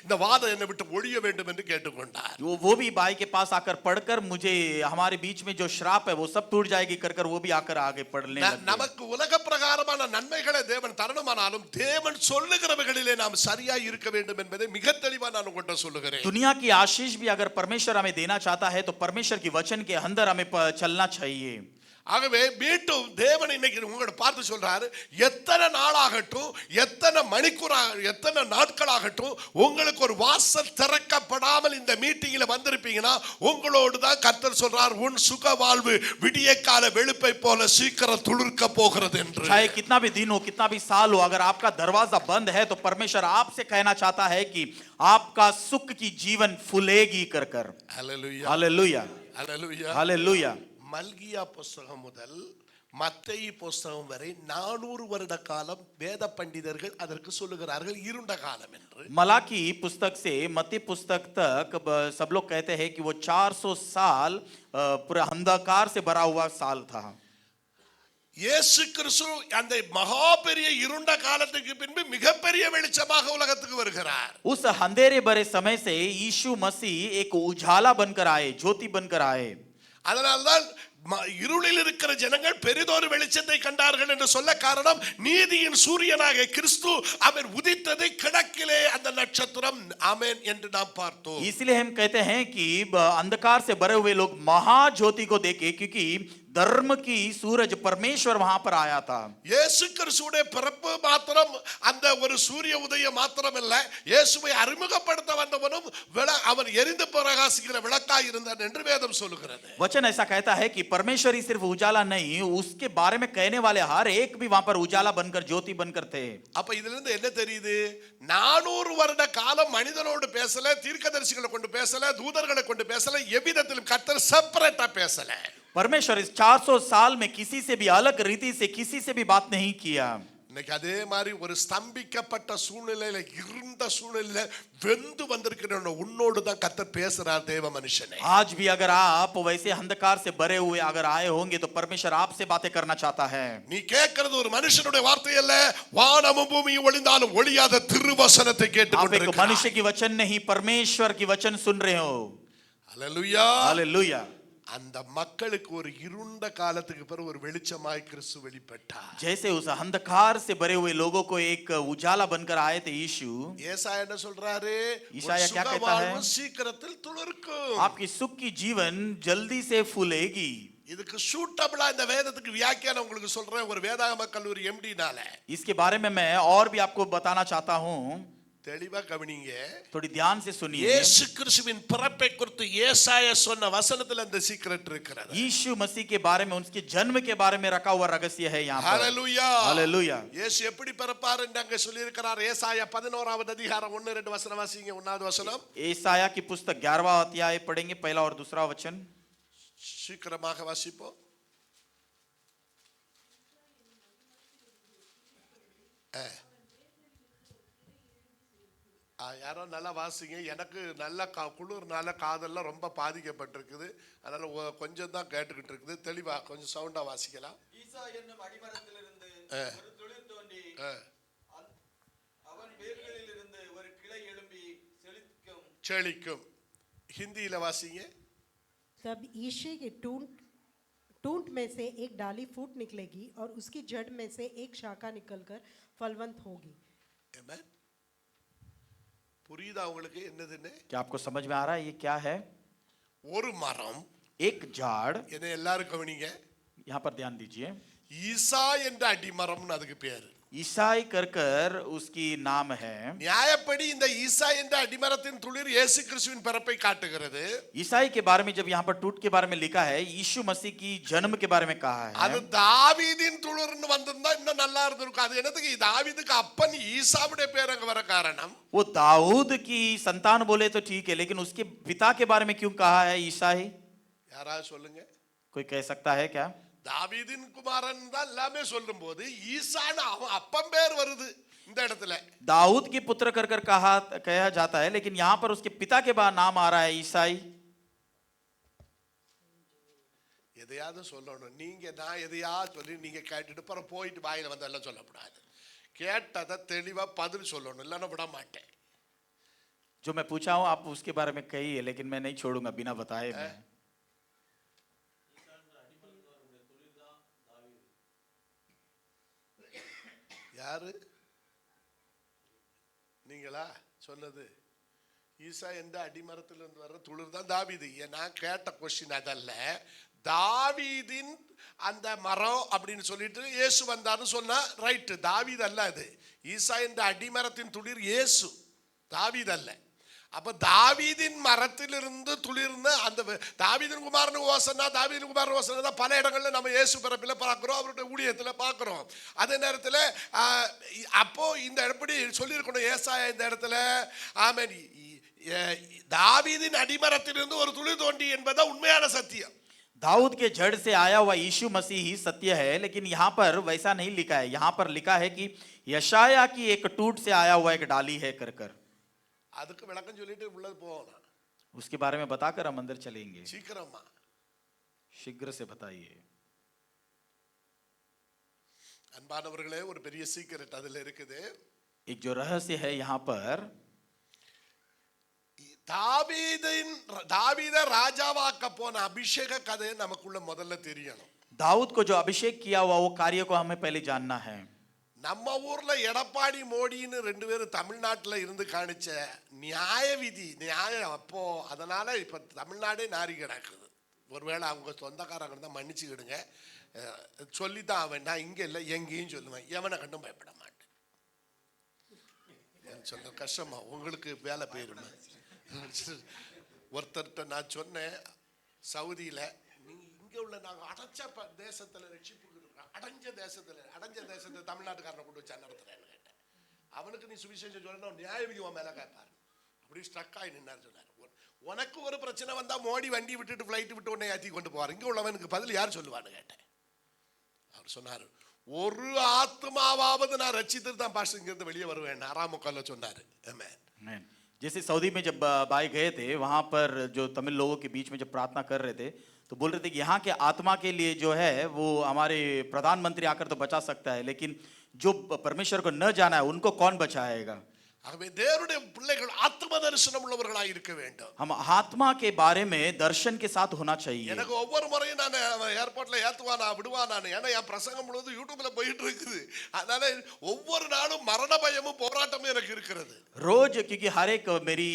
இந்த வாதம் என்னை விட்டு ஒழிய வேண்டும் என்று கேட்டுக்கொண்டார். वो भी भाई के पास आकर पढ़कर मुझे हमारे बीच में जो श्राप है वो सब टूट जाएगी कर वो भी आकर आगे पढ़ने लगे। நமக்கு உலக பிரகாரமான நன்மைகளை தேவன் தரணுமானாலும் தேவன் சொல்லுகிறவைகளிலே நாம் சரியா இருக்க வேண்டும் என்பதை மிக தெளிவா நான் உங்கள்கிட்ட சொல்லுகிறேன். दुनिया की आशीष भी अगर परमेश्वर हमें देना चाहता है तो परमेश्वर की वचन के अंदर हमें चलना चाहिए। ஆகவே மீண்டும் தேவன் இன்னைக்கு உங்களை பார்த்து சொல்றாரு, எத்தனை நாளாகட்டும், எத்தனை மணிக்கூறாக, எத்தனை நாட்களாகட்டும், உங்களுக்கு ஒரு வாசல் திறக்கப்படாமல் இந்த மீட்டிங்ல வந்திருப்பீங்கன்னா உங்களோடு தான் கர்த்தர் சொல்றார், உன் சுக வாழ்வு விடிய கால வெளுப்பை போல சீக்கிரம் துளிர்க்க போகிறது என்று. चाहे कितना भी दिन हो, कितना भी साल हो, अगर आपका दरवाजा बंद है तो परमेश्वर आपसे कहना चाहता है कि आपका सुख की जीवन फूलेगी कर। Hallelujah, hallelujah, hallelujah, hallelujah. மல்கியா புஸ்தகம் முதல் மத்தேயு புஸ்தகம் வரை 400 வருட காலம் வேத பண்டிதர்கள் அதற்கு சொல்லுகிறார்கள் இருண்ட காலம் என்று. मलाकी पुस्तक से मत्ती पुस्तक तक सब लोग कहते हैं कि वो 400 साल पूरा अंधकार से भरा हुआ साल था। இயேசு கிறிஸ்து அந்த மகா பெரிய இருண்ட காலத்துக்கு பின்பு மிகப்பெரிய வெளிச்சமாக உலகத்துக்கு வருகிறார். उस अंधेरे भरे समय से यीशु मसीह एक उजाला बनकर आए, ज्योति बनकर आए। அதனால்தான் இருளில் இருக்கிற ஜனங்கள் பெரிதொரு வெளிச்சத்தை கண்டார்கள் என்று சொல்ல காரணம், நீதியின் சூரியனாக கிறிஸ்து அவர் உதித்ததை கிழக்கிலே அந்த நட்சத்திரம் ஆமென் என்று நாம் பார்த்தோம். इसलिए हम कहते हैं कि अंधकार से भरे हुए लोग महाज्योति को देखे, क्योंकि धर्म की सूरज परमेश्वर वहां पर आया था। இயேசு கிறிஸ்துவுடைய பிறப்பு மாத்திரம் அந்த ஒரு சூரிய உதயம் மாத்திரமல்ல, இயேசுவை அறிமுகப்படுத்த வந்தவனும் அவன் எரிந்து பிரகாசிக்கிற விளக்காய் இருந்தான் என்று வேதம் சொல்லுகிறது. वचन ऐसा कहता है कि परमेश्वर ही सिर्फ उजाला नहीं, उसके बारे में कहने वाले हर एक भी वहां पर उजाला बनकर, ज्योति बनकर थे। அப்ப இதுல இருந்து என்ன தெரியுது? 400 வருட காலம் மனிதனோடு பேசல, தீர்க்கதரிசிகளை கொண்டு பேசல, தூதர்களை கொண்டு பேசல, எவ்விதத்திலும் கர்த்தர் செப்பரேட்டா பேசல. परमेश्वर इस 400 साल में किसी से भी अलग रीति से किसी से भी बात नहीं किया। இன்னைக்கு அதே மாதிரி ஒரு ஸ்தம்பிக்கப்பட்ட சூழ்நிலையில, இருந்த சூழ்நிலையில வெந்து வந்திருக்கிற உன்னோடு தான் கர்த்தர் பேசுறார் தேவ மனுஷனே. आज भी अगर आप वैसे अंधकार से भरे हुए अगर आए होंगे तो परमेश्वर आपसे बातें करना चाहता है। நீ கேட்கிறது ஒரு மனுஷனுடைய வார்த்தை அல்ல, வானமும் பூமியும் ஒளிந்தாலும் ஒளியாத திருவசனத்தை आप கேட்டுக்கொண்டிருக்கிறாய். एक मनुष्य की वचन नहीं, परमेश्वर की वचन सुन रहे हो। ஹல்லேலூயா, हालेलुया। அந்த மக்களுக்கு ஒரு இருண்ட காலத்துக்கு பிறகு ஒரு வெளிச்சமாய் கிறிஸ்து வெளிப்பட்டார். जैसे उस अंधकार से भरे हुए लोगों को एक उजाला बनकर आए थे यीशु। ஏசாயா என்ன சொல்றாரு? ईशाया क्या कहता है? சீக்கிரத்தில் துளிர்க்கும். आपकी सुख की जीवन जल्दी से फूलेगी। இதுக்கு சூட்டபிளா இந்த வேதத்துக்கு வியாக்கியானம் உங்களுக்கு சொல்றேன் ஒரு வேதாகம கல்லூரி எம்டினால. इसके बारे में मैं और भी आपको बताना चाहता हूँ, தெளிவா கவனிங்க. थोड़ी ध्यान से सुनिए। இயேசு கிறிஸ்துவின் பிறப்பை குறித்து ஏசாயா சொன்ன வசனத்துல அந்த சீக்ரெட் இருக்கிறது. यीशु मसीह के बारे में, उसके जन्म के बारे में रखा हुआ रहस्य है यहाँ पर। ஹalleluya, हालेलुया। இயேசு எப்படி பிறப்பார் என்று அங்க சொல்லி இருக்கிறார். ஏசாயா 11வது அதிகாரம் 1-2 வசனம் வாசிங்க. 1வது வசனம். एसाया की पुस्तक 11वां अध्याय पढ़ेंगे, पहला और दूसरा वचन। சீக்கிரமாக வாசிப்போம். யாரோ நல்லா வாசிங்க. எனக்கு நல்ல குளிர்னால காதெல்லாம் ரொம்ப பாதிக்கப்பட்டிருக்குது. அதனால கொஞ்சம் தான் கேட்டுக்கிட்டு இருக்குது. தெளிவா கொஞ்சம் சவுண்டா வாசிக்கலாம். ஈசா என்னும் அடிமரத்திலிருந்து ஒரு துளிர் தோன்றி அவன் வேர்களில் இருந்து ஒரு கிளை எழும்பி செழிக்கும். ஹிந்தியில வாசிங்க. तब ईशे के टूंट में से एक डाली फूट निकलेगी और उसकी जड़ में से एक शाखा निकलकर फलवंत होगी. Amen. புரியுதா உங்களுக்கு என்னதுன்னு? क्या आपको समझ में आ रहा है ये क्या है? ஒரு மரம், एक झाड़, என்ன எல்லாரும் கவனிங்க. यहाँ पर ध्यान दीजिए. ஈசா என்ற அடிமரம்னு அதுக்கு பேரு. ईसाई कर उसकी नाम है. நியாயப்படி இந்த ஈசா என்ற அடிமரத்தின் துளிர் இயேசு கிறிஸ்துவின் பிறப்பை காட்டுகிறது. ईसाई के बारे में जब यहाँ पर टूट के बारे में लिखा है, यीशु मसीह की जन्म के बारे में कहा அது है. தாவீதின் துளிர்னு வந்திருந்தா இன்னும் நல்லா இருந்திருக்கும். அது என்னத்துக்கு தாவீதுக்கு அப்பன் ஈசாவுடைய பேர் அங்க வர காரணம்? वो दाऊद की संतान बोले तो ठीक है, लेकिन उसके पिता के बारे में क्यों कहा है ईसाई? யாராவது சொல்லுங்க. कोई कह सकता है क्या? தாவீதின் குமாரன் தான் எல்லாமே சொல்லும் போது ஈசான்னு அவன் அப்பன் பேர் வருது இந்த இடத்துல. दाऊद के पुत्र कर कहा जाता है, लेकिन यहाँ पर उसके पिता के बाद नाम आ रहा है ईसाई. எதையாவது சொல்லணும். நீங்க நான் எதையாவது சொல்லி நீங்க கேட்டுட்டு அப்புறம் போயிட்டு வாயில வந்து எல்லாம் சொல்லக்கூடாது. கேட்டதை தெளிவா பதில் சொல்லணும், இல்லைன்னா விட மாட்டேன். जो मैं पूछा हूँ आप उसके बारे में कहिए, लेकिन मैं नहीं छोड़ूंगा बिना बताए. मैं யாரு நீங்களா சொன்னது? ஈசா என்ற அடிமரத்திலிருந்து வர்ற துளிர் தான் தாவீது. நான் கேட்ட கொஸ்டின் அதல்ல. தாவீதின் அந்த மரம் அப்படின்னு சொல்லிட்டு இயேசு வந்தார்னு சொன்னா ரைட், தாவீது அல்ல அது. ஈசா என்ற அடிமரத்தின் துளிர் இயேசு, தாவீது அல்ல. அப்ப தாவீதின் மரத்திலிருந்து துளிர்ந்து அந்த தாவீதின் குமாரன் ஓசனா, தாவீதின் குமாரன் ஓசனா தான் பல இடங்கள்ல நம்ம இயேசு பிறப்பில் பார்க்கிறோம், அவருடைய ஊழியத்தில் பார்க்கிறோம். அதே நேரத்தில் அப்போ இந்த எப்படி சொல்லியிருக்கணும் ஏசாயா இந்த இடத்துல, ஆமென், தாவீதின் அடிமரத்திலிருந்து ஒரு துளிர் தோண்டி என்பது உண்மையான சத்தியம். दाऊद के जड़ से आया हुआ यीशु मसीह ही सत्य है, लेकिन यहाँ पर वैसा नहीं लिखा है. यहाँ पर लिखा है कि यशाया की एक टूट से आया हुआ एक डाली है कर. அதுக்கு விளக்கம் சொல்லிட்டு உள்ளது போகணும். उसके बारे में बताकर हम अंदर चलेंगे. சீக்கிரமா शीघ्र से बताइए. அன்பானவர்களே, ஒரு பெரிய சீக்ரெட் அதுல இருக்குது. एक जो रहस्य है यहाँ पर, தாவீத ராஜாவாக்க போன அபிஷேக கதை நமக்குள்ள முதல்ல தெரியணும். दाऊद को जो अभिषेक किया हुआ वो कार्य को हमें पहले जानना है. நம்ம ஊர்ல எடப்பாடி மோடின்னு ரெண்டு பேரும் தமிழ்நாட்டில் இருந்து காணிச்ச நியாய விதி நியாயம் அப்போ, அதனால இப்ப தமிழ்நாடே நாரி கிடக்குது. ஒருவேளை அவங்க சொந்தக்காரங்க தான் மன்னிச்சுக்கிடுங்க, சொல்லித்தான் அவன். நான் இங்க இல்லை எங்கேயும் சொல்லுவேன், எவனை கண்டும் பயப்பட மாட்டேன். சொல்ல கஷ்டமா உங்களுக்கு வேலை போயிருமே. ஒருத்தர்கிட்ட நான் சொன்னேன், சவுதியில நீங்க இங்க உள்ள நாங்க அடைச்ச தேசத்துல ரட்சிப்பு, அடைஞ்ச தேசத்துல தமிழ்நாட்டுக்காரனை கொண்டு வச்சா நடத்துறேன்னு கேட்டேன். அவனுக்கு நீ சுவிசேஷம் சொல்லணும், நியாய விதி உன் மேல கேட்பாரு. அப்படி ஸ்ட்ரக் ஆகி நின்னாரு. சொன்னார், உனக்கு ஒரு பிரச்சனை வந்தா மோடி வண்டி விட்டுட்டு ஃபிளைட் விட்டு உன்னை ஏற்றி கொண்டு போவார், இங்க உள்ளவனுக்கு பதில் யார் சொல்லுவான்னு கேட்டேன். அவர் சொன்னார், ஒரு ஆத்மாவாவது நான் ரட்சித்து தான் பாஸ்டர் இங்க இருந்து வெளியே வருவேன், 6ஆம் முக்கால்ல சொன்னாரு. ஆமென். जैसे सऊदी में जब भाई गए थे, वहाँ पर जो तमिल लोगों के बीच में जब प्रार्थना कर रहे थे, तो बोल रहे थे कि यहाँ के आत्मा के लिए जो है वो हमारे प्रधानमंत्री आकर तो बचा सकता है, लेकिन जो परमेश्वर को न जाना है उनको कौन बचाएगा. ஆகவே தேவனுடைய பிள்ளைகள் ஆத்ம தரிசனம் உள்ளவர்களாக இருக்க வேண்டும். हम आत्मा के बारे में दर्शन के साथ होना चाहिए. எனக்கு ஒவ்வொரு முறையும் நான் ஏர்போர்ட்ல ஏத்துவானா விடுவானான்னு, ஏன்னா என் பிரசங்கம் முழுவதும் யூடியூப்ல போயிட்டு இருக்குது. அதனால ஒவ்வொரு நாளும் மரண பயமும் போராட்டமும் எனக்கு இருக்கிறது. रोज, क्योंकि हर एक मेरी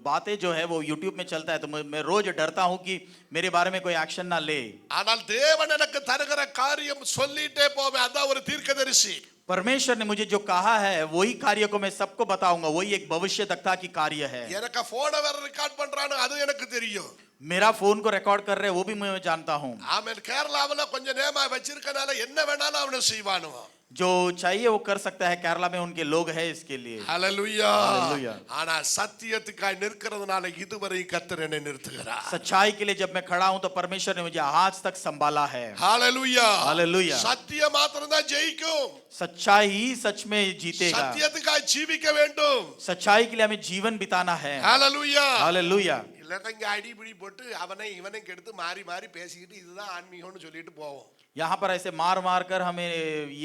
बातें जो है वो यूट्यूब में चलता है, तो मैं रोज डरता हूँ कि मेरे बारे में कोई एक्शन ना ले. ஆனால் தேவன் எனக்கு தருகிற காரியம் சொல்லிட்டே போவேன். அதான் ஒரு தீர்க்கதரிசி. परमेश्वर ने मुझे जो कहा है वही कार्य को मैं सबको बताऊंगा. वही एक भविष्यवक्ता की कार्य है. எனக்கு போனை வேற ரெக்கார்ட் பண்றானு அது எனக்கு தெரியும். मेरा फोन को रिकॉर्ड कर रहे हैं वो भी मैं जानता हूँ. ஆமென். கேரளாவுல கொஞ்சம் நேமா வச்சிருக்கனால என்ன வேணாலும் அவனை செய்வானோ. जो चाहिए वो कर सकता है, केरला में उनके लोग हैं इसके लिए। ஹalleluya Hallelujah. ஆனா சத்தியத்துக்காய் நிற்கிறதுனால இதுவரை கர்த்தர் என்னை நிறுத்துகிறார் सच्चाई के लिए जब मैं खड़ा हूं तो परमेश्वर ने मुझे आज तक संभाला है। ஹalleluya Hallelujah. சத்தியம் மாத்திரம் தான் ஜெயிக்கும் सच्चाई ही सच में जीतेगा। சத்தியத்துக்காய் ஜீவிக்க வேண்டும் सच्चाई के लिए हमें जीवन बिताना है। ஹalleluya हालेलुया। இல்லன்னா இங்க அடிபிடி போட்டு அவனை இவனை கெடுத்து மாறி மாறி பேசிக்கிட்டு இதுதான் ஆன்மீகம்னு சொல்லிட்டு போவோம் यहाँ पर ऐसे मार मार कर हमें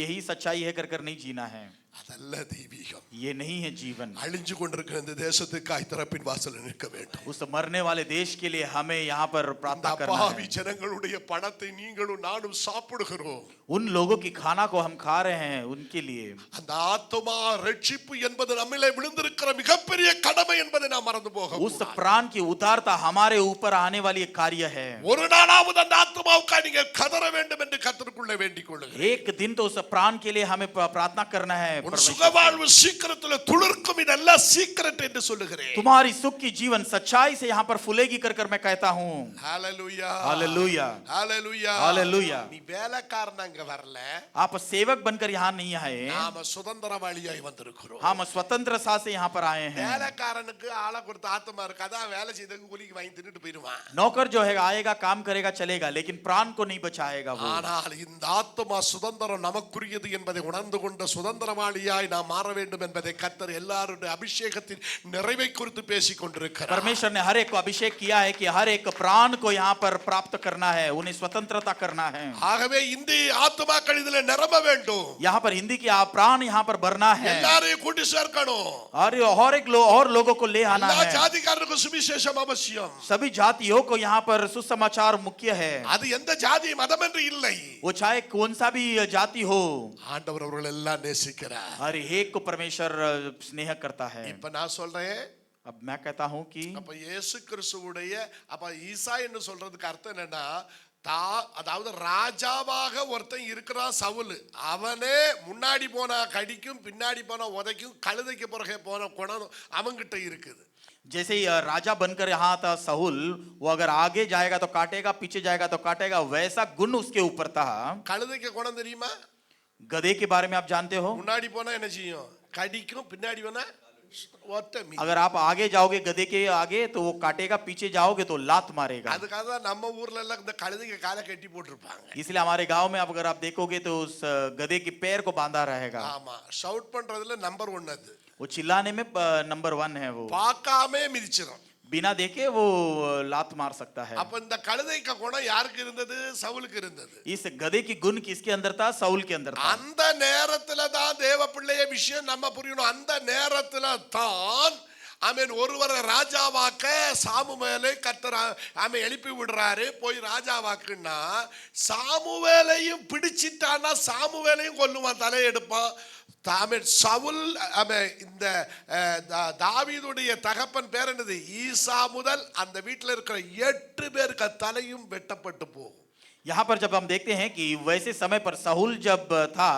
यही सच्चाई है कर कर नहीं जीना है। அதல்ல தெய்வீகம் ये नहीं है जीवन। அழிஞ்சு கொண்டிருக்கிற இந்த தேசத்துக்காய் திறப்பின் வாசல்ல நிற்க வேண்டும் उस मरने वाले देश के लिए हमें यहाँ पर இந்த प्रार्थना करना அப்பாவி है। ஜனங்களுடைய பணத்தை நீங்களும் நானும் சாப்பிடுகிறோம் उन लोगों की खाना को हम खा रहे हैं, उनके लिए அந்த ஆத்துமா ரட்சிப்பு என்பது நம்மிலே விழுந்திருக்கிற மிகப்பெரிய கடமை என்பதை நாம் மறந்து போக उस प्राण की उतारता हमारे ऊपर आने वाली एक कार्य है। ஒரு நாளாவது அந்த ஆத்துமாவுக்காக நீங்க கதற வேண்டும் என்று கர்த்தருக்குள்ளே வேண்டிக் கொள்ளுங்கள் एक दिन तो उस प्राण के लिए हमें प्रार्थना करना है। உன் சுகவாழ்வு சீக்கிரத்தில் துளிர்க்கும் இதெல்லாம் சீக்கிரட் என்று சொல்லுகிறேன் तुम्हारी सुख की जीवन सच्चाई से यहाँ पर फूलेगी कर कर मैं कहता हूँ। ஹalleluya हालेलुया। ஹalleluya हालेलुया। நீ வேலைக்காரன் அங்க வரல आप सेवक बनकर यहाँ नहीं आए, நாம சுதந்திரவாளியாய் வந்திருக்கிறோம் हम स्वतंत्रता से यहाँ पर आए हैं। வேலைக்காரனுக்கு ஆளை கொடுத்த ஆத்மா இருக்கு அதான் வேலை செய்ததுக்கு கூலிக்கு வாங்கி தின்னுட்டு போயிடுவான் नौकर जो है आएगा काम करेगा चलेगा, लेकिन प्राण को नहीं बचाएगा वो। ஆனால் இந்த ஆத்மா சுதந்திரம் நமக்குரியது என்பதை உணர்ந்து கொண்ட சுதந்திரவாளியாய் நாம் மாற வேண்டும் என்பதை கர்த்தர் எல்லாருடைய அபிஷேகத்தின் நிறைவை குறித்து பேசிக் கொண்டிருக்கிறார் परमेश्वर ने हर एक को अभिषेक किया है कि हर एक प्राण को यहाँ पर प्राप्त करना है, उन्हें स्वतंत्रता करना है। ஆகவே இந்த ஆத்மாக்கள் இதிலே நிரம்ப வேண்டும் यहाँ पर हिंदी की प्राण यहाँ पर भरना है எல்லாரையும் கூட்டி சேர்க்கணும் और एक और लोगों को ले आना எல்லா है। ஜாதிக்காரருக்கும் சுவிசேஷம் அவசியம் सभी जातियों को यहाँ पर सुसमाचार मुख्य है। அது எந்த ஜாதி மதம் என்று இல்லை वो चाहे कौन सा भी जाति हो, ஆண்டவர் அவர்கள் எல்லாம் நேசிக்கிறார் हर एक को परमेश्वर स्नेह करता है। இப்ப நான் சொல்றேன் अब मैं कहता हूँ कि அப்ப இயேசு கிறிஸ்துவுடைய அப்ப ஈசா என்று சொல்றதுக்கு அர்த்தம் என்னன்னா அதாவது ராஜாவாக ஒருத்தன் இருக்கிறான் சவுல், அவனே முன்னாடி போனா கடிக்கும் பின்னாடி போனா உதைக்கும் கழுதைக்கு பிறகு போன குணம் அவங்கிட்ட இருக்குது। जैसे ही राजा बनकर यहाँ था साहुल, वो अगर आगे जाएगा तो काटेगा, पीछे जाएगा तो काटेगा, वैसा गुण उसके ऊपर था। கழுதைக்கு குணம் தெரியுமா? गधे के बारे में आप जानते हो? முன்னாடி போனா என்ன செய்யும்? கடிக்கும், பின்னாடி போனா अगर आप आगे जाओगे गधे के आगे तो वो काटेगा, पीछे जाओगे तो लात मारेगा। அதுக்காக தான் நம்ம ஊர்ல எல்லாம் இந்த கழுதைக்கு காலை கட்டி போட்டுருப்பாங்க। इसलिए हमारे गांव में अगर आप देखोगे तो उस गधे के पैर को बांधा रहेगा। ஆமா, ஷவுட் பண்றதுல नंबर 1 அது। वो चिल्लाने में नंबर 1 है। वो பார்க்காமே மிதிச்சிரும், बिना देखे वो लात मार सकता है। அப்ப இந்த கழுதைக்கு குணம் யாருக்கு இருந்தது? சவுலுக்கு இருந்தது। इस गधे की गुण किसके अंदर था? साउल के अंदर था। அந்த நேரத்துல தான் தேவ பிள்ளைய விஷயம் நம்ம புரியணும்। அந்த நேரத்துல தான் ஆமென் ஒருவரை ராஜாவாக்க சாமுவேலை கர்த்தர் ஆமென் எழுப்பி விடுறாரு, போய் ராஜாவாக்குன்னா சாமுவேலையும் பிடிச்சிட்டானா சாமுவேலையும் கொல்லுவான், தலையெடுப்பான்। சவுல் இந்த தாவீதுடைய தகப்பன் பேர் என்னது? ஈசா முதல் அந்த வீட்டில் இருக்கிற 8 பேருக்கு தலையும் வெட்டப்பட்டு போகும்। यहाँ पर जब हम देखते हैं कि वैसे समय पर साहुल जब था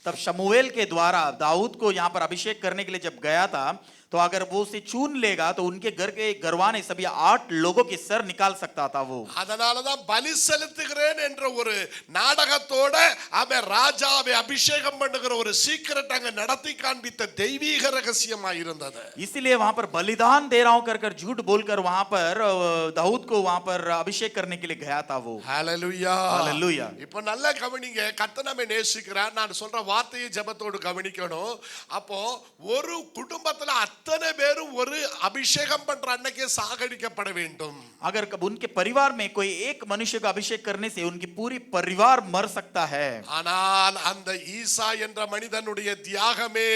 तब शमूएल के द्वारा दाऊद को यहाँ पर अभिषेक करने के लिए जब गया था, तो अगर वो उसे चुन लेगा तो उनके घर के गरवाने सभी 8 लोगों के सर निकाल सकता था वो। அதனாலதான் பலி செலுத்துகிறேன் என்ற ஒரு நாடகத்தோட அவன் ராஜாவை அபிஷேகம் பண்ணுகிற ஒரு சீக்கிரட் அங்க நடத்தி காண்பித்த தெய்வீக ரகசியமாய் இருந்தது। इसलिए वहां पर बलिदान दे रहा हूं कर झूठ बोलकर वहां पर दाऊद को वहां पर अभिषेक करने के लिए गया था वो। ஹalleluya हालेलुया। இப்போ நல்லா கவனிங்க, கர்த்தர் நம்மை நேசிக்கிறார்। நான் சொல்ற வார்த்தையை ஜெபத்தோடு கவனிக்கணும்। அப்போ ஒரு குடும்பத்துல அத்தனை பேரும் ஒரு அபிஷேகம் பண்ற அன்னைக்கே சாகடிக்கப்பட வேண்டும்। अगर उनके परिवार में कोई एक मनुष्य का अभिषेक करने से उनकी पूरी परिवार मर सकता है। ஆனால் அந்த ஈசா என்ற மனிதனுடைய தியாகமே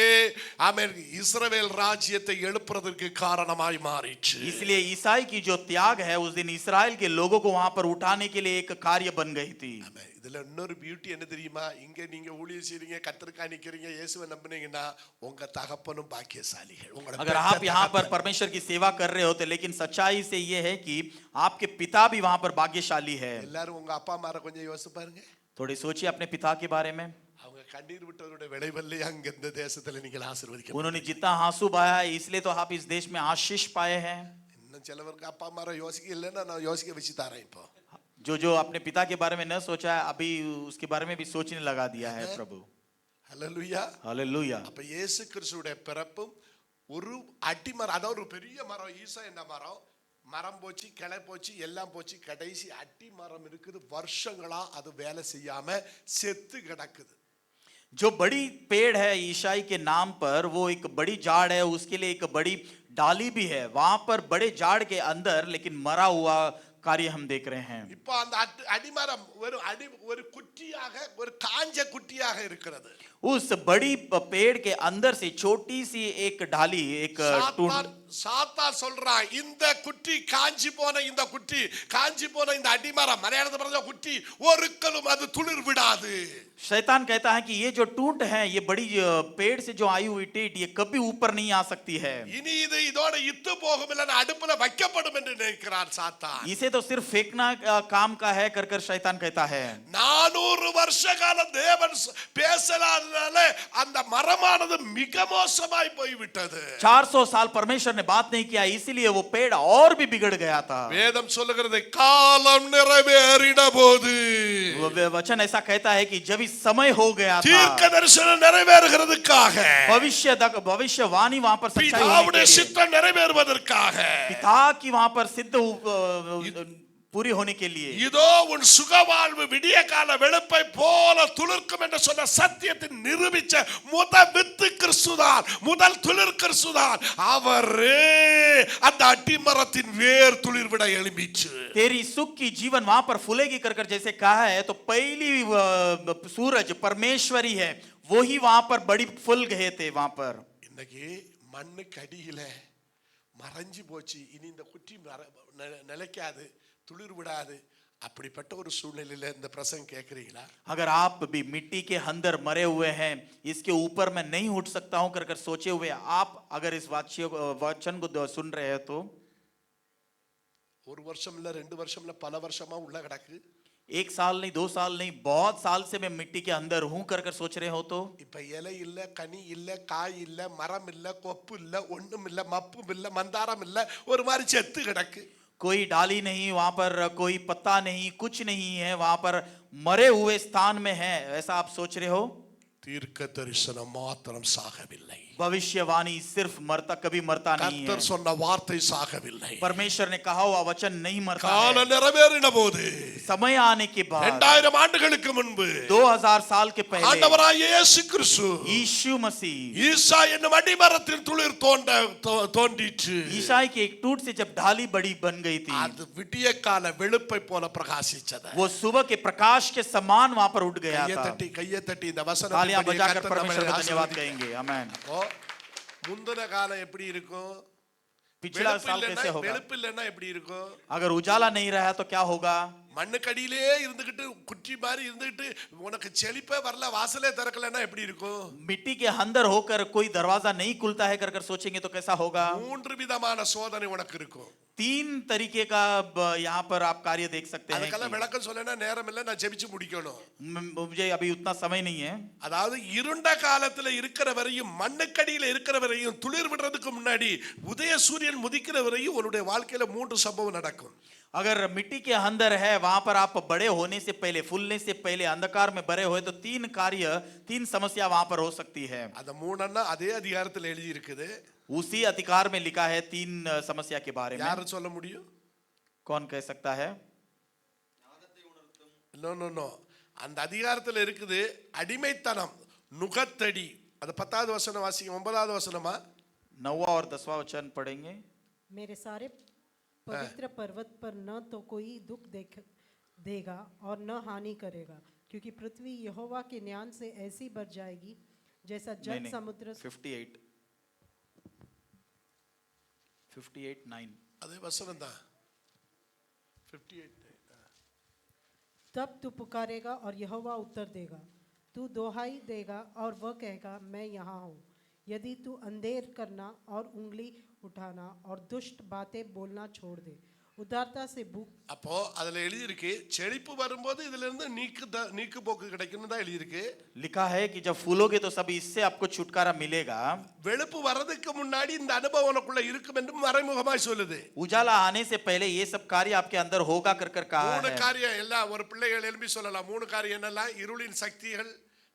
ஆமென் இஸ்ரவேல் ராஜ்யத்தை எழுப்புறதற்கு காரணமாய் மாறிச்சு। इसलिए ईसाई की जो त्याग है उस दिन इस्राएल के लोगों को वहां पर उठाने के लिए एक कार्य बन गई थी। இதுல இன்னொரு பியூட்டி என்ன தெரியுமா? இங்க நீங்க ஊழியம் செய்றீங்க, கர்த்தருக்காக நிக்கிறீங்க, இயேசுவை நம்புனீங்கன்னா உங்க தகப்பனும் பாக்கியசாலிகள்। अगर आप यहाँ पर परमेश्वर की सेवा कर रहे होते, लेकिन सच्चाई से ये है कि आपके पिता भी वहां पर भाग्यशाली है। எல்லாரும் உங்க அப்பா அம்மாரை கொஞ்சம் யோசிச்சு பாருங்க। थोड़ी सोचिए अपने पिता के बारे में। அவங்க கண்ணீர் விட்டவருடைய விளைவல்லே அங்க இந்த தேசத்துல நீங்கள் ஆசீர்வதிக்க। उन्होंने जितना आंसू बहाया है इसलिए तो आप इस देश में आशीष पाए हैं। இன்னும் சிலவருக்கு அப்பா அம்மாரை யோசிக்க இல்லைன்னா நான் யோசிக்க வச்சு தரேன்। இப்போ जो जो अपने पिता के बारे में न सोचा है, अभी उसके बारे में भी सोचने लगा दिया है प्रभु। ஹல்லேலூயா. हालेलुया। அப்ப இயேசு கிறிஸ்துவுடைய பிறப்பும் ஒரு அடிமரம், அதாவது ஒரு பெரிய மரம், ஈசா என்ன மரம், மரம் போச்சு, கிளை போச்சு, எல்லாம் போச்சு, கடைசி அடி மரம் இருக்குது, வருஷங்களா அது வேலை செய்யாம செத்து கிடக்குது. जो बड़ी पेड़ है ईसाई के नाम पर, वो एक बड़ी झाड़ है, उसके लिए एक बड़ी डाली भी है। वहां पर बड़े झाड़ के अंदर लेकिन मरा हुआ कार्य हम देख रहे हैं। இப்போ அந்த அடிமரம் ஒரு குட்டியாக, ஒரு காஞ்ச குட்டியாக இருக்கிறது. उस बड़ी पेड़ के अंदर से छोटी सी एक डाली, एक टूट, சாத்தான் சொல்றான், இந்த குட்டி காஞ்சி போன, இந்த குட்டி காஞ்சி போன இந்த அடிமரம், மலையாளத்துல പറഞ്ഞ குட்டி ஒருக்கலும் அது துளிர் விடாது. शैतान कहता है कि ये जो टूट है, ये बड़ी पेड़ से जो आई हुई टीट, ये कभी ऊपर नहीं आ सकती है। இனி இது இதோட இத்து போகும், இல்ல அடுப்புல வைக்கப்படும் என்று நினைக்கிறான் சாத்தான். इसे तो सिर्फ फेंकना काम का है कर कर शैतान कहता है। 400 வருஷ காலம் தேவன் பேசலாதனால அந்த மரமானது மிக மோசமாய் போய்விட்டது. 400 साल परमेश्वर ने बात नहीं किया, इसीलिए वो पेड़ और भी बिगड़ गया था। வேதம் சொல்லுகிறது, காலம் நிறைவேறின போது, वचन ऐसा कहता है कि जब इस समय हो गया था, தீர்க்க தரிசனம் நிறைவேறுகிறதுக்காக, भविष्यवाणी वहां पर सच्चाई होने பிதாவுடைய के लिए, சித்தம் நிறைவேறுவதற்காக, पिता की वहां पर सिद्ध पूरी होने के लिए, இதோ உன் சுகவாழ்வு விடிய கால வெளுப்பை போல துளிர்க்கும் என்று சொன்ன சத்தியத்தை நிரூபிச்ச முதல் வித்து கிறிஸ்துதான், முதல் துளிர் கிறிஸ்துதான். அவரே அந்த அடிமரத்தின் வேர் துளிர் விட எழும்பிச்சு. तेरी सुख की जीवन वहां पर फूलेगी कर जैसे कहा है, तो पहली सूरज परमेश्वरी है, वो ही वहां पर बड़ी फूल गए थे वहां पर। இன்னைக்கு மண்ணுக்கு அடியில மறைஞ்சு போச்சு, இனி இந்த குட்டி நிலைக்காது, துளிர் விடாது. அப்படிப்பட்ட ஒரு சூழ்நிலையில இந்த பிரசங்கம் கேட்கிறீங்களா? अगर आप भी मिट्टी के अंदर मरे हुए हैं, इसके ऊपर मैं नहीं उठ सकता हूं कर सोचे हुए आप अगर इस वचन को सुन रहे हैं, तो ஒரு வருஷம் இல்ல, 2 வருஷம் இல்ல, பல வருஷமா உள்ள கிடக்கு. 1 साल नहीं, 2 साल नहीं, बहुत साल से मैं मिट्टी के अंदर हूं कर सोच रहे हो, तो இப்ப இலை இல்ல, கனி இல்ல, காய் இல்ல, மரம் இல்ல, கொப்பு இல்ல, ஒண்ணும் இல்ல, மப்பும் இல்ல, மந்தாரம் இல்ல, ஒரு மாதிரி செத்து கிடக்கு. कोई डाली नहीं वहां पर, कोई पत्ता नहीं, कुछ नहीं है वहां पर, मरे हुए स्थान में है, ऐसा आप सोच रहे हो? தீர்க்க தரிசனம் மாத்திரம் சாகவில்லை. भविष्यवाणी सिर्फ मरता, कभी मरता नहीं है। கர்த்தர் சொன்ன வார்த்தை சாகவில்லை. परमेश्वर ने कहा हुआ वचन नहीं मरता காலம் है। நிறைவேறின போது, समय आने के बाद, 2000 ஆண்டுகளுக்கு முன்பு 2000 साल के पहले, ஆண்டவராகிய இயேசு கிறிஸ்து यीशु मसीह ஈசா என்னும் அடிமரத்தின் துளிர் தோன்றிற்று. ईसाई के एक टूट से जब ढाली बड़ी बन गई थी, அது விடிய கால வெளுப்பை போல பிரகாசிச்சது. वो सुबह के प्रकाश के समान वहां पर उठ गया था। கையை தட்டி இந்த तालियां बजाकर வசனத்தை परमेश्वर का धन्यवाद कहेंगे। आमेन। முந்தின காலம் எப்படி இருக்கும்? पिछला साल कैसे होगा? வெளுப்பு இல்லைன்னா எப்படி இருக்கும்? अगर उजाला नहीं रहा तो क्या होगा? மண்ணுக்கடியிலே இருந்துகிட்டு குட்டி மாதிரி இருந்துகிட்டு உனக்கு செழிப்பே வரல, வாசலே திறக்கலன்னா எப்படி இருக்கும்? मिट्टी के अंदर होकर कोई दरवाजा नहीं खुलता है कर सोचेंगे तो कैसा होगा? 3 விதமான சோதனை உனக்கு இருக்கும். 3 तरीके का यहाँ पर आप कार्य देख सकते हैं। அதுக்கெல்லாம் விளக்கம் சொல்லனா நேரம் இல்ல, நான் ஜெபிச்சு முடிக்கணும். मुझे अभी उतना समय नहीं है। அதாவது இருண்ட காலத்துல இருக்கிற வரையும், மண்ணுக்கடியில இருக்கிற வரையும், துளிர் விடுறதுக்கு முன்னாடி உதய சூரியன் முதிக்கிற வரையும் உன்னுடைய வாழ்க்கையில 3 சம்பவம் நடக்கும். अगर मिट्टी के अंदर है वहां पर आप बड़े होने से पहले, फूलने से पहले अंधकार में बड़े हुए, तो 3 कार्य, 3 समस्या वहां पर हो सकती है। அந்த 3 அதே அதிகாரத்துல எழுதி இருக்குது. उसी अधिकार में लिखा है 3 समस्या के बारे में। யாரு சொல்ல முடியும்? कौन कह सकता है? நோ அந்த அதிகாரத்துல இருக்குது அடிமைத்தனம், நுகத்தடி. அது 10வது வசனம் வாசிங்க, 9வது வசனமா? 9वां और 10वां वचन पढ़ेंगे। मेरे सारे पवित्र पर्वत पर न तो कोई दुख देगा और न हानि करेगा, क्योंकि पृथ्वी यहोवा के न्याय से ऐसी भर जाएगी जैसा जल समुद्र। 58:9 அதே வசனம் தான். 58. तब तू पुकारेगा और यहोवा उत्तर देगा, तू दोहाई देगा और वह कहेगा मैं यहाँ हूँ। यदि तू अंधेर करना और उंगली उठाना और दुष्ट बातें बोलना छोड़ दे, उदारता से भूख। அப்போ அதுல எழுதி இருக்கு, செழிப்பு வரும்போது இதுல இருந்து நீக்கு போக்கு கிடைக்கும்னு தான் எழுதி இருக்கு. लिखा है कि जब फूलोगे तो सब इससे आपको छुटकारा मिलेगा। வெளுப்பு வரதுக்கு முன்னாடி இந்த அனுபவம் உனக்குள்ள இருக்கும் என்று மறைமுகமாய் சொல்லுது. उजाला आने से पहले ये सब कार्य आपके अंदर होगा कर कहा 3 है। காரியம் எல்லாம் ஒரு பிள்ளைகள் எழுப்பி சொல்லலாம். 3 காரியம் என்னெல்லாம்? இருளின் சக்திகள்,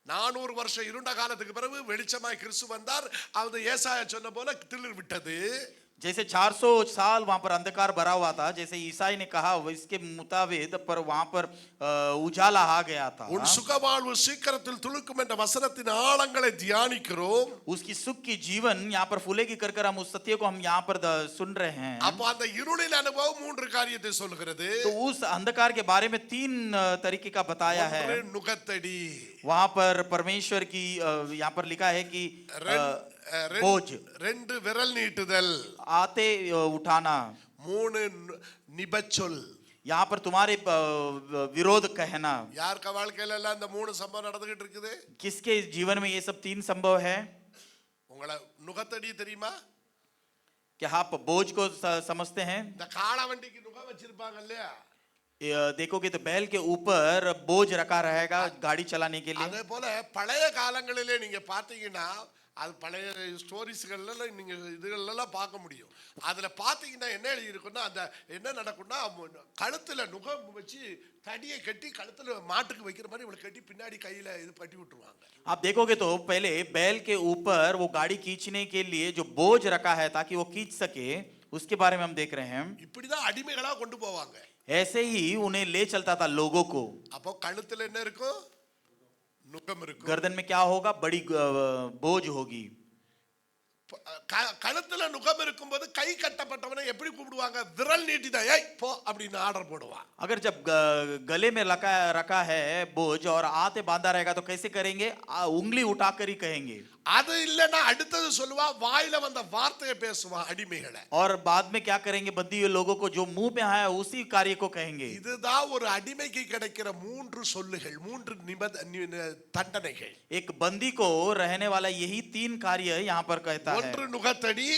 400 வருஷம் இருண்ட காலத்துக்கு பிறகு வெளிச்சமாய் கிறிஸ்து வந்தார். அது ஏசாயா சொன்ன போல திளிர் விட்டது. जैसे 400 साल वहां पर अंधकार भरा हुआ था, जैसे ईसाई ने कहा इसके मुताबिक पर वहां पर उजाला आ गया था. உன் சுகவாழ்வு சீக்கிரத்தில் துளுக்கும் என்ற வசனத்தின் ஆழங்களை தியானிக்கிறோம். उसकी सुख की जीवन यहाँ पर फूलेगी कर कर हम उस सत्य को हम यहाँ पर सुन रहे हैं. அப்ப அந்த இருளின் அனுபவம் 3 காரியத்தை சொல்கிறது. तो उस अंधकार के बारे में 3 तरीके का बताया है. ஒன்று நுகத்தடி, वहां पर परमेश्वर की यहाँ पर लिखा है कि बोझ, 2 விரல் நீட்டுதல், आते उठाना, 3 நிபச்சொல். यहाँ पर तुम्हारे विरोध कहना. யாருக்கு வாழ்க்கையில எல்லாம் இந்த 3 சம்பவம் நடந்துகிட்டு இருக்குது? किसके जीवन में ये सब 3 संभव है? உங்களை நுகத்தடி தெரியுமா? क्या आप बोझ को समझते हैं? இந்த காள வண்டிக்கு நுகம் வச்சிருப்பாங்க இல்லையா? देखोगे तो बैल के ऊपर बोझ रखा रहेगा गाड़ी चलाने के लिए. அதே போல பழைய காலங்களிலே நீங்க பாத்தீங்கன்னா அது பழைய ஸ்டோரிஸ்கள்ல நீங்க இதுகளெல்லாம் பார்க்க முடியும். அதுல பாத்தீங்கன்னா என்ன எழுதி இருக்குன்னா அந்த என்ன நடக்கும்னா கழுத்துல நுகம் வச்சு தடியை கட்டி கழுத்துல மாட்டுக்கு வைக்கிற மாதிரி இவளை கட்டி பின்னாடி கையில இது கட்டி விட்டுருவாங்க. आप देखोगे तो पहले बैल के ऊपर वो गाड़ी खींचने के लिए जो बोझ रखा है ताकि वो खींच सके, उसके बारे में हम देख रहे हैं. இப்படிதான் அடிமைகளா கொண்டு போவாங்க. ऐसे ही उन्हें ले चलता था लोगों को. அப்போ கழுத்துல என்ன இருக்கும்? நுகம் இருக்கும். गर्दन में क्या होगा? बड़ी बोझ होगी. கழுத்துல நுகம் இருக்கும்போது கை கட்டப்பட்டவனை எப்படி கூப்பிடுவாங்க? விரல் நீட்டிதான் ஏய் போ அப்படின்னு ஆர்டர் போடுவான். अगर जब गले में रखा है बोझ और हाथ बांधा रहेगा तो कैसे करेंगे? उंगली उठाकर ही कहेंगे. அது இல்லனா அடுத்தது சொல்லுவா வாயில வந்த வார்த்தையை பேசுவான் அடிமைகளை. और बाद में क्या करेंगे? बंदी हुए लोगों को जो मुंह में आया उसी कार्य को कहेंगे. இதுதான் ஒரு அடிமைக்கு கிடைக்கிற 3 சொல்லுகள், 3 தண்டனைகள். एक बंदी को रहने वाला यही 3 कार्य यहाँ पर कहता है. ஒன்று நுகத்தடி,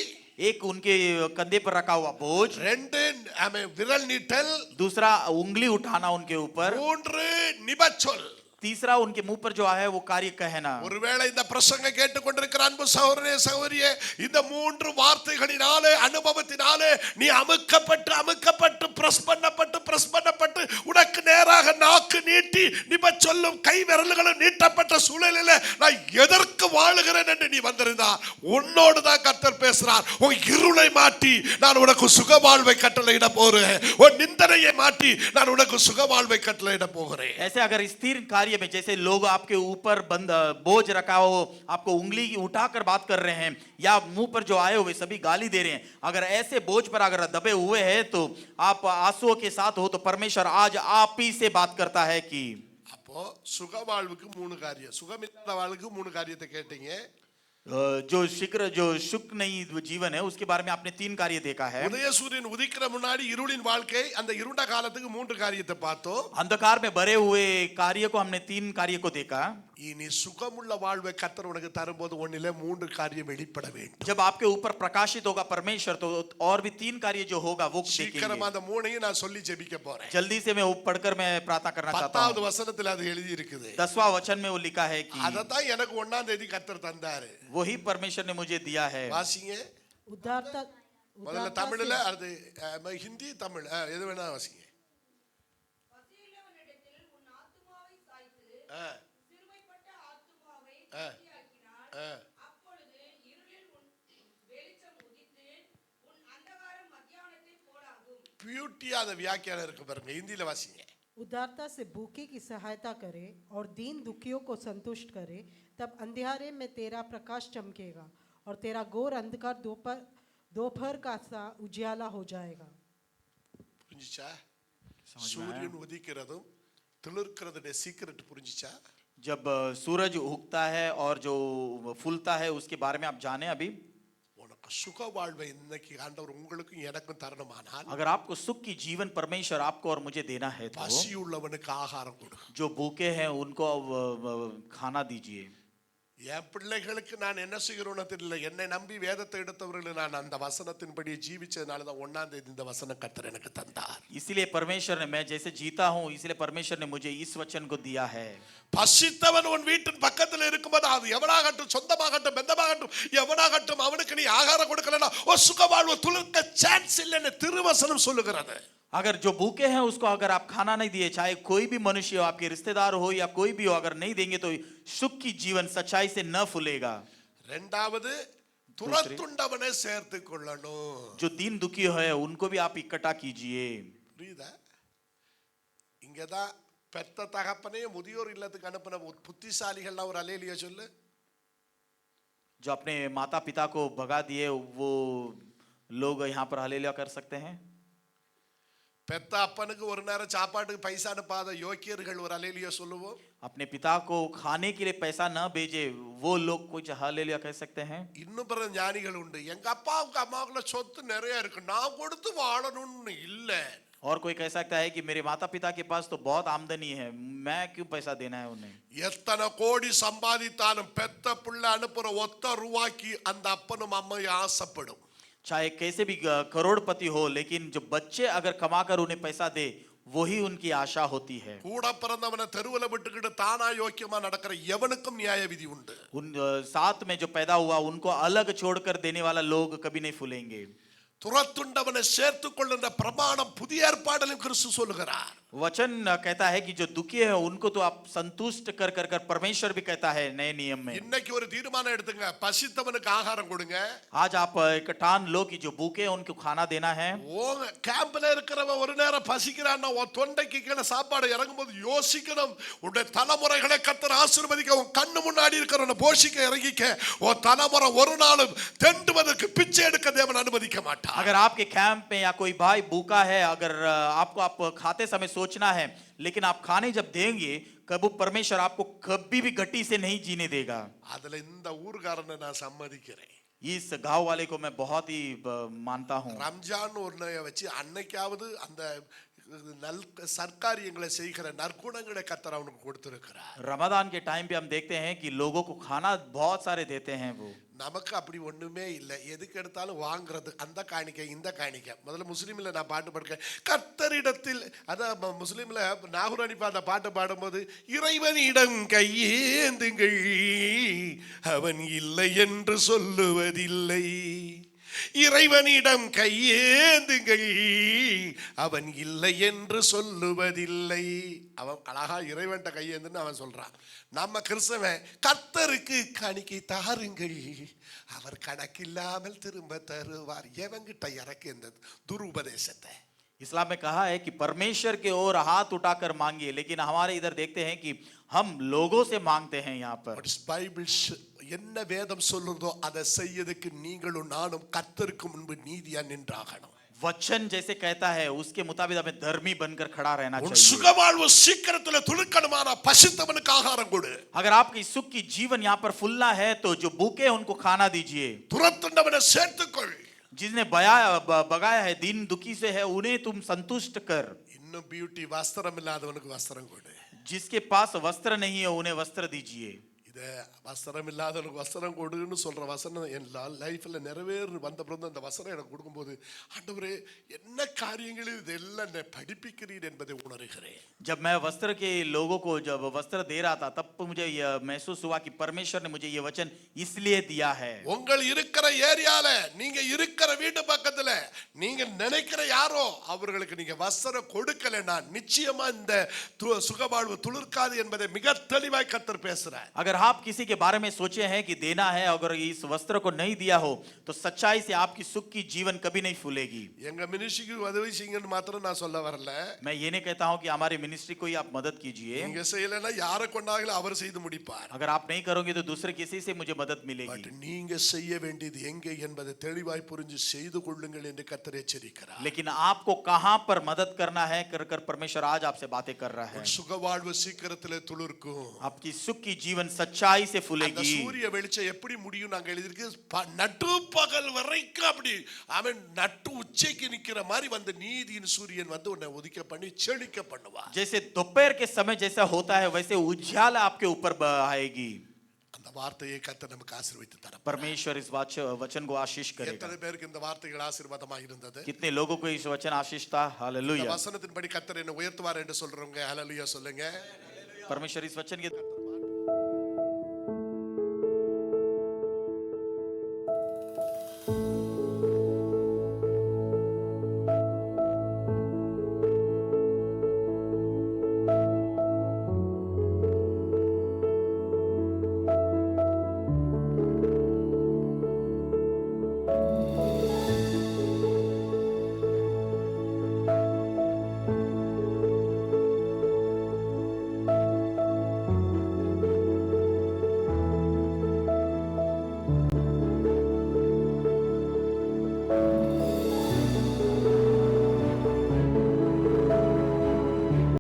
एक उनके कंधे पर रखा हुआ बोझ, 2 விரல் நீட்டல், दूसरा उंगली उठाना उनके ऊपर, 3 நிபச்சொல். तीसरा उनके मुंह पर जो है वो कार्य कहना. ஒருவேளை இந்த பிரசங்க கேட்டுக்கொண்டிருக்கிற அன்பு சகோதரனே சகோதரியே, இந்த 3 வார்த்தைகளினாலே அனுபவத்தினாலே நீ அமுக்கப்பட்டு பிரஸ் பண்ணப்பட்டு உனக்கு நேராக நாக்கு நீட்டி நிபச்சொல்லும் கை விரல்களும் நீட்டப்பட்ட சூழலில் நான் எதற்கு வாழுகிறேன் என்று நீ வந்திருந்தா உன்னோடு தான் கர்த்தர் பேசுறார். உன் இருளை மாட்டி நான் உனக்கு சுகவாழ்வை கட்டளையிட போறேன். உன் நிந்தனையை மாட்டி நான் உனக்கு சுகவாழ்வை கட்டளையிட போகிறேன். ऐसे अगर इस 3 कार्य में जैसे लोग आपके ऊपर बोझ रखा हो, आपको उंगली उठाकर बात कर रहे हैं या मुंह पर जो आए हुए सभी गाली दे रहे हैं, अगर ऐसे बोझ पर अगर दबे हुए हैं तो आप आंसुओं के साथ हो तो परमेश्वर आज आप ही से बात करता है कि அப்போ சுகவாழ்வுக்கு 3 காரியம், சுகமில்லாத வாழ்வுக்கு 3 காரியத்தை கேட்டீங்க. जो सुख नहीं जीवन है उसके बारे में आपने 3 कार्य देखा है. உதய சூரியன் உதிக்கிற முன்னாடி இருளின் வாழ்க்கை, அந்த இருண்ட காலத்துக்கு 3 காரியத்தை பார்த்தோம். अंधकार में भरे हुए कार्य को हमने 3 कार्य को देखा. இனி சுகமுள்ள வாழ்வை கர்த்தர் உனக்கு தரும்போது ஒண்ணிலே 3 காரியம் வெளிப்பட வேண்டும். जब आपके ऊपर प्रकाशित होगा परमेश्वर तो और भी 3 कार्य जो होगा वो देखेंगे. சீக்கிரமா அந்த 3ஐயும் நான் சொல்லி ஜெபிக்க போறேன். जल्दी से मैं वो पढ़कर मैं प्रार्थना करना चाहता 10வது हूँ. वசனத்துல அது எழுதி இருக்குது. 10वां वचन में वो लिखा है कि அததான் எனக்கு 1ஆம் தேதி கர்த்தர் தந்தாரு. वही परमेश्वर ने मुझे दिया है. வாசிங்க. उदारता முதல்ல தமிழ்ல, அது ஹிந்தி தமிழ் எது வேணா வாசிங்க. பியூட்டியா அந்த வியாக்கியானம் இருக்கு பாருங்க, ஹிந்தியில வாசிங்க. उदारता से भूखे की सहायता करे और दीन दुखियों को संतुष्ट करे, तब अंधियारे में तेरा प्रकाश चमकेगा और तेरा घोर अंधकार दोपहर का सा उजियाला हो जाएगा. புரிஞ்சுச்சா? சூரியன் உதிக்கிறதும் திளிர்க்கிறதுடைய சீக்ரெட் புரிஞ்சுச்சா? जब सूरज उगता है और जो फूलता है उसके बारे में आप जाने अभी. உனக்கு சுக வாழ்வை இன்னைக்கு ஆண்டவர் உங்களுக்கும் எனக்கும் தரணுமானால், अगर आपको सुख की जीवन परमेश्वर आपको और मुझे देना है तो பசி உள்ளவனுக்கு ஆகாரம் கொடு. जो भूखे हैं उनको खाना दीजिए. என் பிள்ளைகளுக்கு நான் என்ன செய்கிறோன்னு தெரியல, என்னை நம்பி வேதத்தை எடுத்தவர்கள் நான் அந்த வசனத்தின்படி ஜீவிச்சதுனால தான் 1ஆம் தேதி இந்த வசனம் கர்த்தர் எனக்கு தந்தார். इसलिए परमेश्वर ने, मैं जैसे जीता हूँ इसलिए परमेश्वर ने मुझे इस वचन को दिया है. பசித்தவன் உன் வீட்டின் பக்கத்தில் இருக்கும்போது அது எவனாகட்டும், சொந்தமாகட்டும், பெந்தமாகட்டும், எவனாகட்டும் அவனுக்கு நீ ஆகாரம் கொடுக்கலன்னா ஒரு சுக வாழ்வு துளிர்க்க சான்ஸ் இல்லைன்னு திருவசனம் சொல்லுகிறது. अगर जो भूखे हैं उसको अगर आप खाना नहीं दिए, चाहे कोई भी मनुष्य हो, आपके रिश्तेदार हो या कोई भी हो, अगर नहीं देंगे तो सुख की जीवन सच्चाई से न फूलेगा। ரெண்டாவது துரத்துண்டவனை சேர்த்து கொள்ளணும். जो दीन दुखी है उनको भी आप इकट्ठा कीजिए। புரியுதா? இங்கதான் பெத்த தகப்பனே முதியோர் இல்லத்துக்கு அனுப்பின புத்திசாலிகள்லாம் ஒரு அல்லேலியா சொல்லு. जो अपने माता पिता को भगा दिए वो लोग यहाँ पर हालेलुया कर सकते हैं। பெத்த அப்பனுக்கு ஒரு நேரம் சாப்பாட்டுக்கு பைசா அனுப்பாத யோக்கியர்கள் ஒரு அல்லேலியா சொல்லுவோம். अपने पिता को खाने के लिए पैसा न भेजे वो लोग कुछ हालेलुया कह सकते हैं। இன்னும் பிற ஞானிகள் உண்டு. எங்க அப்பாவுக்கு அம்மாவுக்குள்ள சொத்து நிறைய இருக்கு, நான் கொடுத்து வாழணும்னு இல்ல. और कोई कह सकता है कि मेरे माता पिता के पास तो बहुत आमदनी है, मैं क्यों पैसा देना है उन्हें। எத்தனை கோடி சம்பாதித்தாலும் பெத்த புள்ள அனுப்புற ஒத்த ரூபாய்க்கு அந்த அப்பனும் அம்மையும் ஆசைப்படும். चाहे कैसे भी करोड़पति हो, लेकिन जो बच्चे अगर कमाकर उन्हें पैसा दे वही उनकी आशा होती है। கூட பிறந்தவனை தெருவுல விட்டுக்கிட்டு தானா யோக்கியமா நடக்கிற எவனுக்கும் நியாய விதி உண்டு. उन साथ में जो पैदा हुआ उनको अलग छोड़कर देने वाला लोग कभी नहीं फूलेंगे। துரத்துண்டவனை சேர்த்துக் கொள்ளுன்ற பிரமாணம் புதிய ஏற்பாடிலும் கிறிஸ்து சொல்லுகிறார். वचन कहता है कि जो दुखी है उनको तो आप संतुष्ट कर कर कर परमेश्वर भी कहता है नए नियम में। இன்னைக்கு ஒரு தீர்மானம் எடுத்துங்க, பசித்தவனுக்கு ஆகாரம் கொடுங்க. आज आप एक ठान लो कि जो भूखे हैं उनको खाना देना है। ஓங்க கேம்ப்ல இருக்கிறவன் ஒரு நேரம் பசிக்கிறான்னா உன் தொண்டைக்கு கீழே சாப்பாடு இறங்கும்போது யோசிக்கணும், உன்னுடைய தலைமுறைகளை கர்த்தர் ஆசீர்வதிக்க, உன் கண்ணு முன்னாடி இருக்கிறவனை போஷிக்க இறங்கிக்க, உன் தலைமுறை ஒரு நாளும் தெண்டுவதற்கு பிச்சை எடுக்க தேவன் அனுமதிக்க மாட்டார். अगर आपके कैंप में या कोई भाई भूखा है, अगर आपको आप खाते समय सोचना है, लेकिन आप खाने जब देंगे कभी परमेश्वर आपको कभी भी घटी से नहीं जीने देगा। அதுல இந்த ஊர்காரனை நான் சம்மதிக்கிறேன். इस गांव वाले को मैं बहुत ही मानता हूँ। ரம்ஜான் ஒன்றைய வச்சு அன்னைக்காவது அந்த நல் சர்க்காரியங்களை செய்கிற நற்குணங்களை கர்த்தர் அவனுக்கு கொடுத்திருக்கிறார். रमजान के टाइम पे हम देखते हैं कि लोगों को खाना बहुत सारे देते हैं वो। நமக்கு அப்படி ஒண்ணுமே இல்லை. எதுக்கு எடுத்தாலும் வாங்குறது, அந்த காணிக்கை இந்த காணிக்கை. முதல்ல முஸ்லீம்ல நான் பாட்டு பாடுறேன், கர்த்தரிடத்தில், அதான் முஸ்லீம்ல நாகூர் அனிப்பா அந்த பாட்டு பாடும்போது, இறைவனிடம் கையேந்துங்கள் அவன் இல்லை என்று சொல்லுவதில்லை, இறைவனிடம் கையேந்துங்கள் அவன் இல்லை என்று சொல்லுவதில்லை. அவன் அழகா இறைவன்ட்ட கையேந்துன்னு அவன் சொல்றான். நம்ம கிறிஸ்தவன் கர்த்தருக்கு காணிக்கை தாருங்கள் அவர் கணக்கில்லாமல் திரும்ப தருவார். எவங்கிட்ட இறக்கு இந்த துருபதேசத்தை? इस्लाम में कहा है कि परमेश्वर के ओर हाथ उठाकर मांगिए, लेकिन हमारे इधर देखते हैं कि हम लोगों से मांगते हैं। यहाँ पर பைபிள் என்ன வேதம் சொல்லுதோ அதை செய்யறதுக்கு நீங்களும் நானும் கர்த்தருக்கு முன்பு நீதியா நின்றாகணும். वचन जैसे कहता है उसके मुताबिक हमें धर्मी बनकर खड़ा रहना உன் चाहिए। சுகவாழ்வு சீக்கிரத்துல துளுக்கணுமான பசித்தவனுக்கு ஆகாரம் கொடு. अगर आपकी सुख की जीवन यहाँ पर फुलना है तो जो भूखे हैं उनको खाना दीजिए। துரத்துண்டவனை சேர்த்துக்கொள். जिसने बगाया है, दीन दुखी से है, उन्हें तुम संतुष्ट कर। இன்னும் பியூட்டி வஸ்திரம் இல்லாதவனுக்கு வஸ்திரம் கொடு. जिसके पास वस्त्र नहीं है उन्हें वस्त्र दीजिए। இத வஸ்திரம் இல்லாதவனுக்கு வஸ்திரம் கொடுன்னு சொல்ற வசனம் என் லைஃப்ல நிறைவேறு வந்த பிறந்த அந்த வசனம் எனக்கு கொடுக்கும்போது, ஆண்டவரே என்ன காரியங்களில் இதெல்லாம் என்னை படிப்பிக்கிறீர் என்பதை உணர்கிறேன். जब मैं वस्त्र के लोगों को जब वस्त्र दे रहा था तब मुझे यह महसूस हुआ कि परमेश्वर ने मुझे ये वचन इसलिए दिया है। உங்கள் இருக்கிற ஏரியால, நீங்க இருக்கிற வீட்டு பக்கத்துல நீங்க நினைக்கிற யாரோ அவர்களுக்கு நீங்க வஸ்திரம் கொடுக்கலனா நிச்சயமா இந்த சுகவாழ்வு துளிர்க்காது என்பதை மிக தெளிவாய் கர்த்தர் பேசுறார். अगर आप किसी के बारे में सोचे हैं कि देना है, अगर इस वस्त्र को नहीं दिया हो तो सच्चाई से आपकी सुख की जीवन कभी नहीं फूलेगी। எங்க மினிஸ்ட்ரிக்கு உதவி செய்யுங்கன்னு மாத்திரம் நான் சொல்ல வரல. मैं ये नहीं कहता हूं कि हमारी मिनिस्ट्री को ही आप मदद कीजिए। நீங்க செய்யலனா யாரை கொண்டாங்களோ அவர் செய்து முடிப்பார். अगर आप नहीं करोगे तो दूसरे किसी से मुझे मदद मिलेगी। பட் நீங்க செய்ய வேண்டியது எங்கே என்பதை தெளிவாய் புரிஞ்சு செய்து கொள்ளுங்கள் என்று கர்த்தர் எச்சரிக்கிறார். लेकिन आपको कहां पर मदद करना है कर कर परमेश्वर आज आपसे बातें कर रहा है। சுகவாழ்வு சீக்கிரத்திலே துளிர்க்கும். आपकी सुख की जीवन सच्चाई से அந்த फूलेगी। சூரிய வெளிச்சம் எப்படி முடியும் நாங்க எழுதிருக்கு, நட்டு பகல் வரைக்கும் அப்படி அவன் நட்டு உச்சைக்கு நிக்கிற மாதிரி வந்து நீதியின் சூரியன் வந்து உன்னை உதிக்க பண்ணி செழிக்க பண்ணுவா. जैसे दोपहर के समय जैसा होता है वैसे उजाला आपके ऊपर आएगी। அந்த வார்த்தையை கர்த்தர் நமக்கு ஆசீர்வதித்து தர. परमेश्वर इस वचन को आशीष करेगा। எத்தனை பேருக்கு இந்த வார்த்தைகள் ஆசீர்வாதமாக இருந்தது? कितने लोगों को इस वचन आशीष था? இந்த हालेलुया। வசனத்தின்படி கர்த்தர் என்னை உயர்த்துவார் என்று சொல்றவங்க ஹalleluya சொல்லுங்க. परमेश्वर इस वचन के